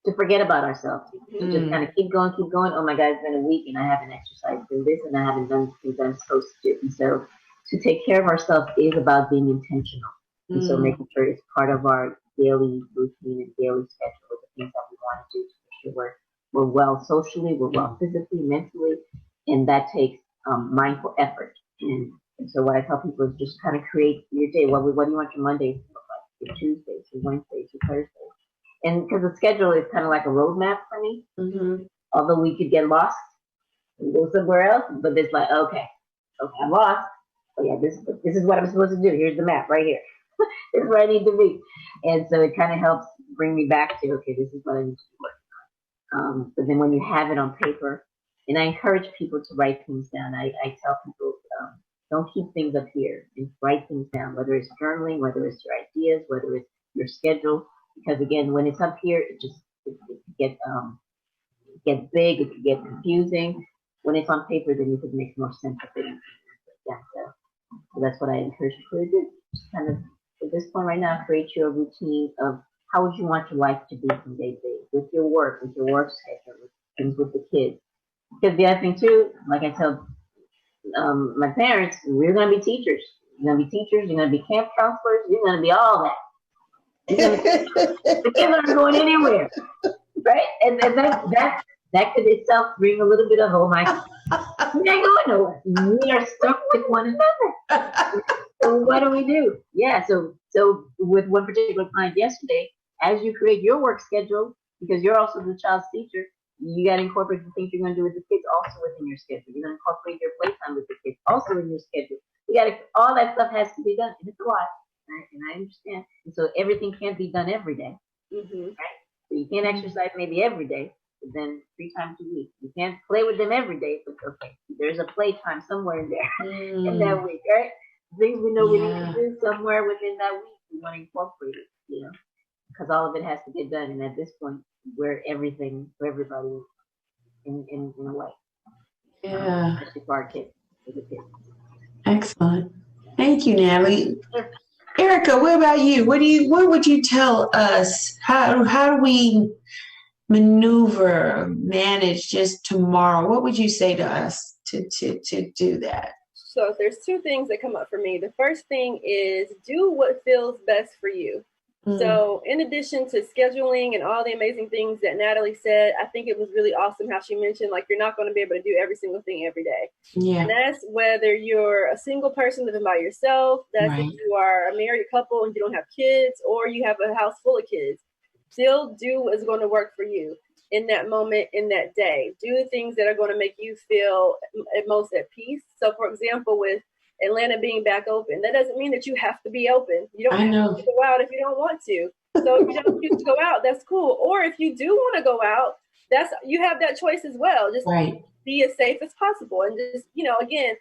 to forget about ourselves. Just kind of keep going. Oh my God, it's been a week and I haven't exercised, done this, and I haven't done the things I'm supposed to do. And so to take care of ourselves is about being intentional. And so making sure it's part of our daily routine and daily schedule of the things that we want to do to make sure we're well socially, we're well physically, mentally, and that takes mindful effort. And so what I tell people is just kind of create your day. What do you want your Mondays to look like? Your Tuesdays, your Wednesdays, your Thursdays. And because the schedule is kind of like a roadmap for me, although we could get lost and go somewhere else, but it's like, okay, I'm lost. Oh yeah, this is what I'm supposed to do. Here's the map right here. This is where I need to be. And so it kind of helps bring me back to, okay, this is what I need to work on. But then when you have it on paper, and I encourage people to write things down. I tell people, don't keep things up here, and write things down, whether it's journaling, whether it's your ideas, whether it's your schedule. Because again, when it's up here, it gets big, it can get confusing. When it's on paper, then you can make more sense of it. Yeah, so that's what I encourage people to do. Just kind of, at this point right now, create your routine of how would you want your life to be from day to day, with your work schedule, with things with the kids. Because the other thing too, like I tell my parents, we're going to be teachers. You're going to be teachers, you're going to be camp counselors, you're going to be all that. The kids aren't going anywhere, right? And that could itself bring a little bit of, oh my God, we ain't going nowhere. We are stuck with one another. So what do we do? Yeah, so with one particular client yesterday, as you create your work schedule, because you're also the child's teacher, You got to incorporate the things you're going to do with the kids also within your schedule. You're going to incorporate your playtime with the kids also in your schedule. You got to, all that stuff has to be done. And it's a lot, right? And I understand. And so everything can't be done every day, right? So you can't exercise maybe every day, but then 3 times a week. You can't play with them every day, but okay, there's a playtime somewhere in there in that week, right? Things we know we need to do somewhere within that week, we want to incorporate it, you know, because all of it has to get done. And at this point, we're everything for everybody in a way. Yeah. Especially for our kids, for the kids. Excellent. Thank you, Natalie. Erika, what about you? What would you tell us? How do we manage just tomorrow? What would you say to us to do that? So there's 2 things that come up for me. The first thing is do what feels best for you. So in addition to scheduling and all the amazing things that Natalie said, I think it was really awesome how she mentioned, like, you're not going to be able to do every single thing every day. Yeah. And that's whether you're a single person living by yourself, that's if you are a married couple and you don't have kids, or you have a house full of kids. Still do what is going to work for you in that moment, in that day. Do the things that are going to make you feel at most at peace. So for example, with Atlanta being back open, that doesn't mean that you have to be open. You don't have to go out if you don't want to. So if you don't choose to go out, that's cool. Or if you do want to go out, you have that choice as well. Just be as safe as possible. And just, you know, again,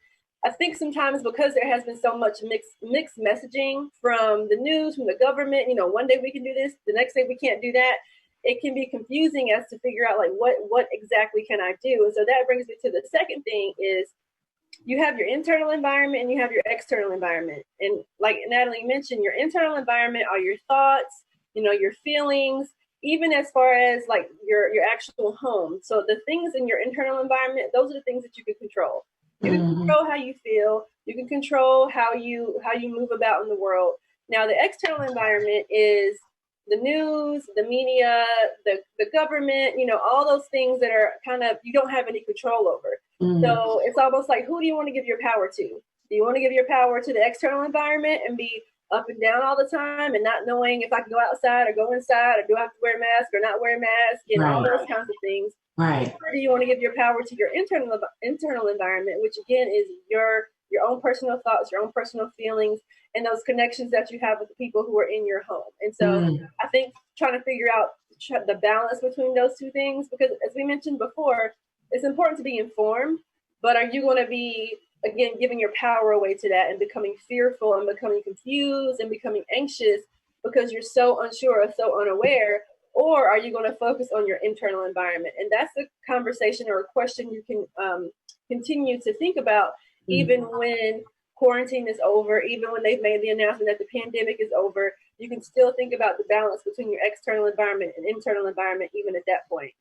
I think sometimes because there has been so much mixed messaging from the news, from the government, you know, one day we can do this, the next day we can't do that. It can be confusing as to figure out, like, what exactly can I do? And so that brings me to the second thing is, you have your internal environment and you have your external environment. And like Natalie mentioned, your internal environment are your thoughts, you know, your feelings, even as far as like your actual home. So the things in your internal environment, those are the things that you can control. You can control how you feel. You can control how you move about in the world. Now, the external environment is the news, the media, the government, you know, all those things that are kind of, you don't have any control over. So it's almost like, who do you want to give your power to? Do you want to give your power to the external environment and be up and down all the time and not knowing if I can go outside or go inside, or do I have to wear a mask or not wear a mask, and all those kinds of things? Right. Or do you want to give your power to your internal environment, which again is your own personal thoughts, your own personal feelings, and those connections that you have with the people who are in your home? And so I think trying to figure out the balance between those 2 things, because as we mentioned before, it's important to be informed, but are you going to be, again, giving your power away to that and becoming fearful and becoming confused and becoming anxious because you're so unsure or so unaware? Or are you going to focus on your internal environment? And that's a conversation or a question you can continue to think about even when quarantine is over, even when they've made the announcement that the pandemic is over. You can still think about the balance between your external environment and internal environment even at that point.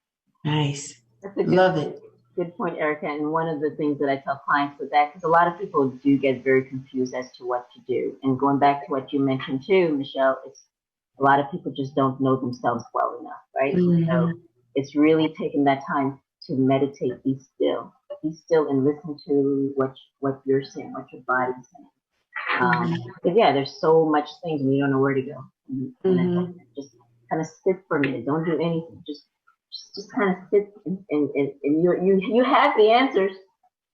Nice. Love it. Good point, Erika. And one of the things that I tell clients with that, because a lot of people do get very confused as to what to do. And going back to what you mentioned too, Michelle, it's a lot of people just don't know themselves well enough, right? So it's really taking that time to meditate, be still and listen to what you're saying, what your body's saying. Because there's so much things and you don't know where to go. And just kind of sit for a minute. Don't do anything. Just kind of sit and you have the answers,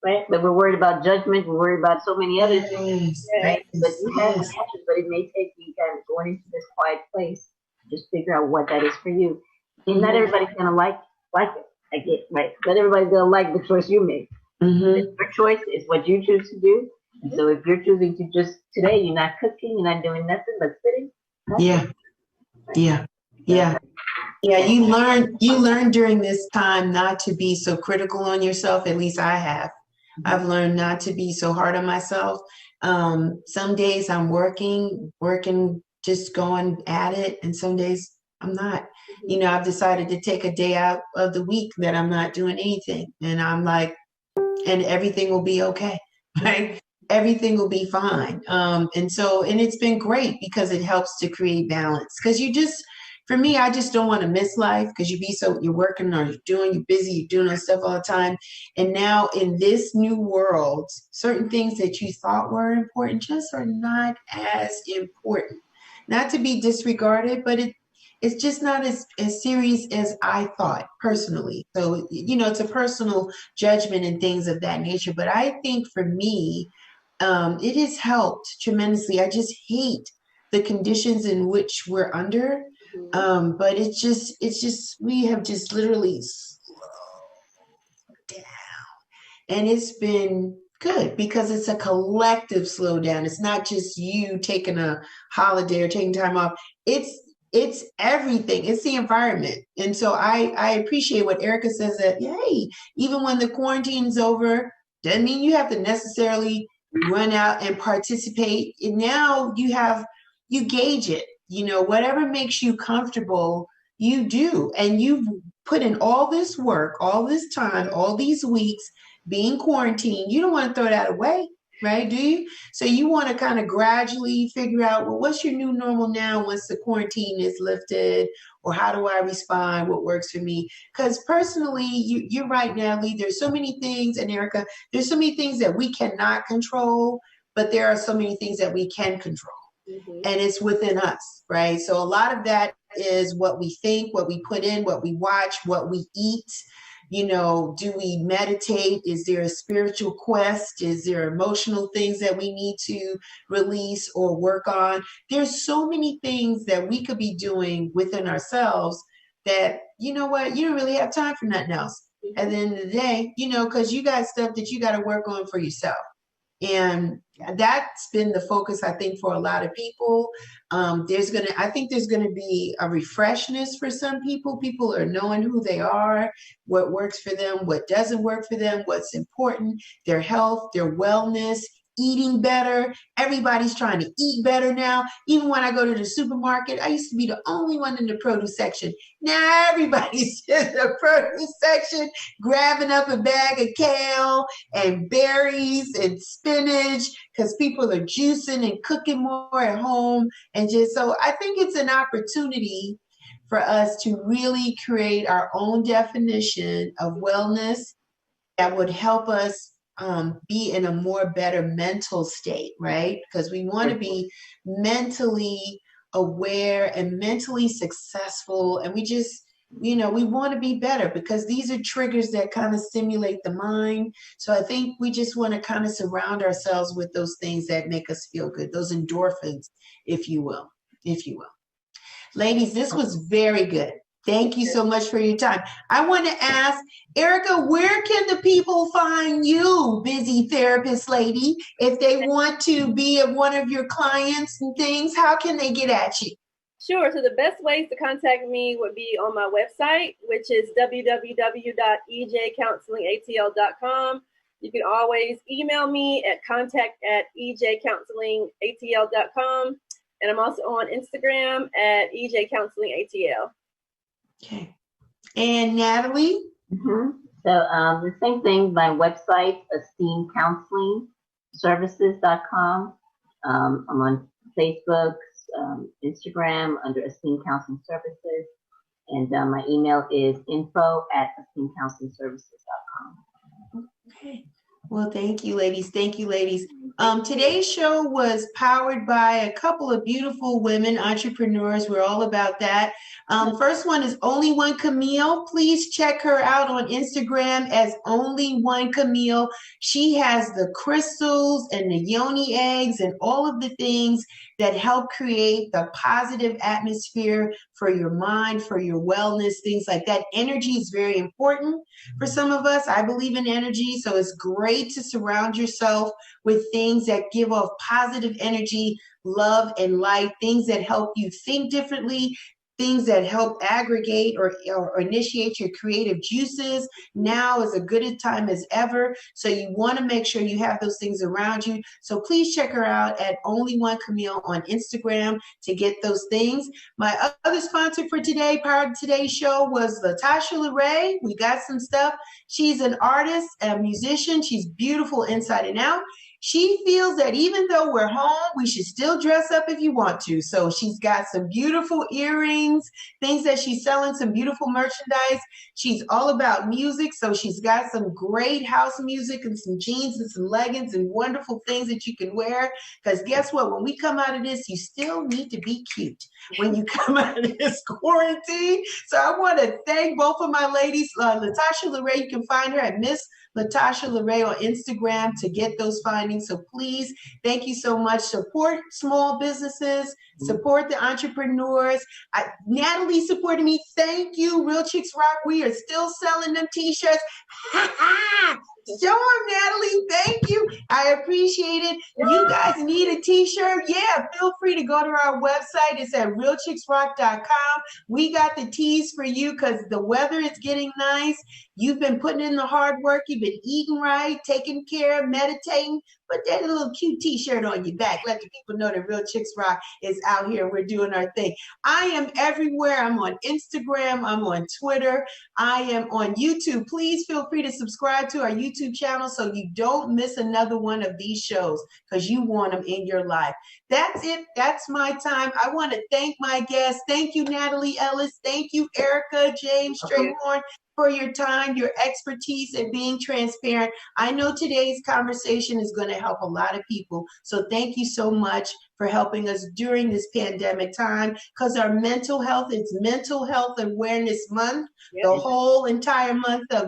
right? But we're worried about judgment. We're worried about so many other things, right? But you have the answers, but it may take you kind of going into this quiet place. Just figure out what that is for you. And not everybody's gonna like it. I get right. Not everybody's gonna like the choice you make. It's your choice. It's what you choose to do. And so if you're choosing to just today, you're not cooking, you're not doing nothing but sitting. Yeah, you learn during this time not to be so critical on yourself. At least I have. I've learned not to be so hard on myself. Some days I'm working, just going at it, and some days I'm not. You know, I've decided to take a day out of the week that I'm not doing anything, and I'm like, and everything will be okay, right? Everything will be fine. And it's been great because it helps to create balance. Because for me, I just don't want to miss life, because you're working or you're busy, you're doing this stuff all the time. And now in this new world, certain things that you thought were important just are not as important. Not to be disregarded, but it's just not as serious as I thought personally. So, it's a personal judgment and things of that nature. But I think for me, it has helped tremendously. I just hate the conditions in which we're under. But it's just, we have just literally slowed down. And it's been good because it's a collective slowdown. It's not just you taking a holiday or taking time off. It's everything. It's the environment. And so I appreciate what Erika says, that, hey, even when the quarantine's over, doesn't mean you have to necessarily run out and participate. And now you gauge it, whatever makes you comfortable, you do. And you've put in all this work, all this time, all these weeks being quarantined. You don't want to throw that away, right? Do you? So you want to kind of gradually figure out, well, what's your new normal now once the quarantine is lifted? Or how do I respond? What works for me? Because personally, you're right, Natalie, there's so many things, and Erika, there's so many things that we cannot control, but there are so many things that we can control. And it's within us, right? So a lot of that is what we think, what we put in, what we watch, what we eat. Do we meditate? Is there a spiritual quest? Is there emotional things that we need to release or work on? There's so many things that we could be doing within ourselves that, you know what, you don't really have time for nothing else at the end of the day, because you got stuff that you got to work on for yourself. And that's been the focus, I think, for a lot of people. I think there's gonna be a refreshness for some people. People are knowing who they are, what works for them, what doesn't work for them, what's important, their health, their wellness, eating better. Everybody's trying to eat better now. Even when I go to the supermarket, I used to be the only one in the produce section. Now everybody's in the produce section, grabbing up a bag of kale and berries and spinach, because people are juicing and cooking more at home. And just so I think it's an opportunity for us to really create our own definition of wellness that would help us be in a more better mental state, right? Because we want to be mentally aware and mentally successful. And we just, we want to be better, because these are triggers that kind of stimulate the mind. So I think we just want to kind of surround ourselves with those things that make us feel good, those endorphins, if you will. Ladies, this was very good. Thank you so much for your time. I want to ask, Erika, where can the people find you, busy therapist lady? If they want to be one of your clients and things, how can they get at you? Sure. So the best ways to contact me would be on my website, which is www.ejcounselingatl.com. You can always email me at contact@ejcounselingatl.com. And I'm also on Instagram at ejcounselingatl. Okay. And Natalie? So the same thing, my website, esteemcounselingservices.com. I'm on Facebook, Instagram under Esteem Counseling Services. And my email is info@esteemcounselingservices.com. Okay. Well, thank you, ladies. Thank you, ladies. Today's show was powered by a couple of beautiful women entrepreneurs. We're all about that. First one is Only One Camille. Please check her out on Instagram as Only One Camille. She has the crystals and the yoni eggs and all of the things that help create the positive atmosphere for your mind, for your wellness, things like that. Energy is very important for some of us. I believe in energy, so it's great to surround yourself with things that give off positive energy, love, and light, things that help you think differently, things that help aggregate or initiate your creative juices. Now is a good a time as ever. So you want to make sure you have those things around you. So please check her out at Only One Camille on Instagram to get those things. My other sponsor for today, part of today's show, was Tasha Larae. We got some stuff. She's an artist, a musician. She's beautiful inside and out. She feels that even though we're home, we should still dress up if you want to. So she's got some beautiful earrings, things that she's selling, some beautiful merchandise. She's all about music. So she's got some great house music and some jeans and some leggings and wonderful things that you can wear. Because guess what? When we come out of this, you still need to be cute when you come out of this quarantine. So I want to thank both of my ladies. Tasha Larae, you can find her at Miss Tasha Larae on Instagram to get those findings. So please, thank you so much. Support small businesses, support the entrepreneurs. Natalie supported me. Thank you, Real Chicks Rock. We are still selling them t-shirts. Show them, Natalie. Thank you. I appreciate it. You guys need a t-shirt? Yeah, feel free to go to our website. It's at realchicksrock.com. We got the tees for you because the weather is getting nice. You've been putting in the hard work. You've been eating right, taking care, meditating. Put that little cute t-shirt on your back. Let the people know that Real Chicks Rock is out here. We're doing our thing. I am everywhere. I'm on Instagram. I'm on Twitter. I am on YouTube. Please feel free to subscribe to our YouTube channel so you don't miss another one of these shows because you want them in your life. That's it. That's my time. I want to thank my guests. Thank you, Nathalie, Ellis. Thank you, Erika, James-Strayhorn, for your time, your expertise, and being transparent. I know today's conversation is going to help a lot of people. So thank you so much for helping us during this pandemic time, because our mental health, it's Mental Health Awareness Month, the whole entire month of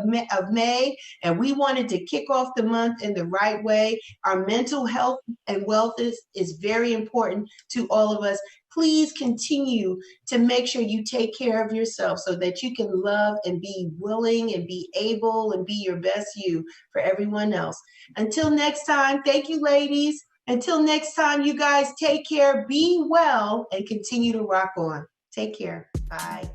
May, and we wanted to kick off the month in the right way. Our mental health and wealth is very important to all of us. Please continue to make sure you take care of yourself so that you can love and be willing and be able and be your best you for everyone else. Until next time, thank you, ladies. Until next time, you guys take care, be well, and continue to rock on. Take care. Bye.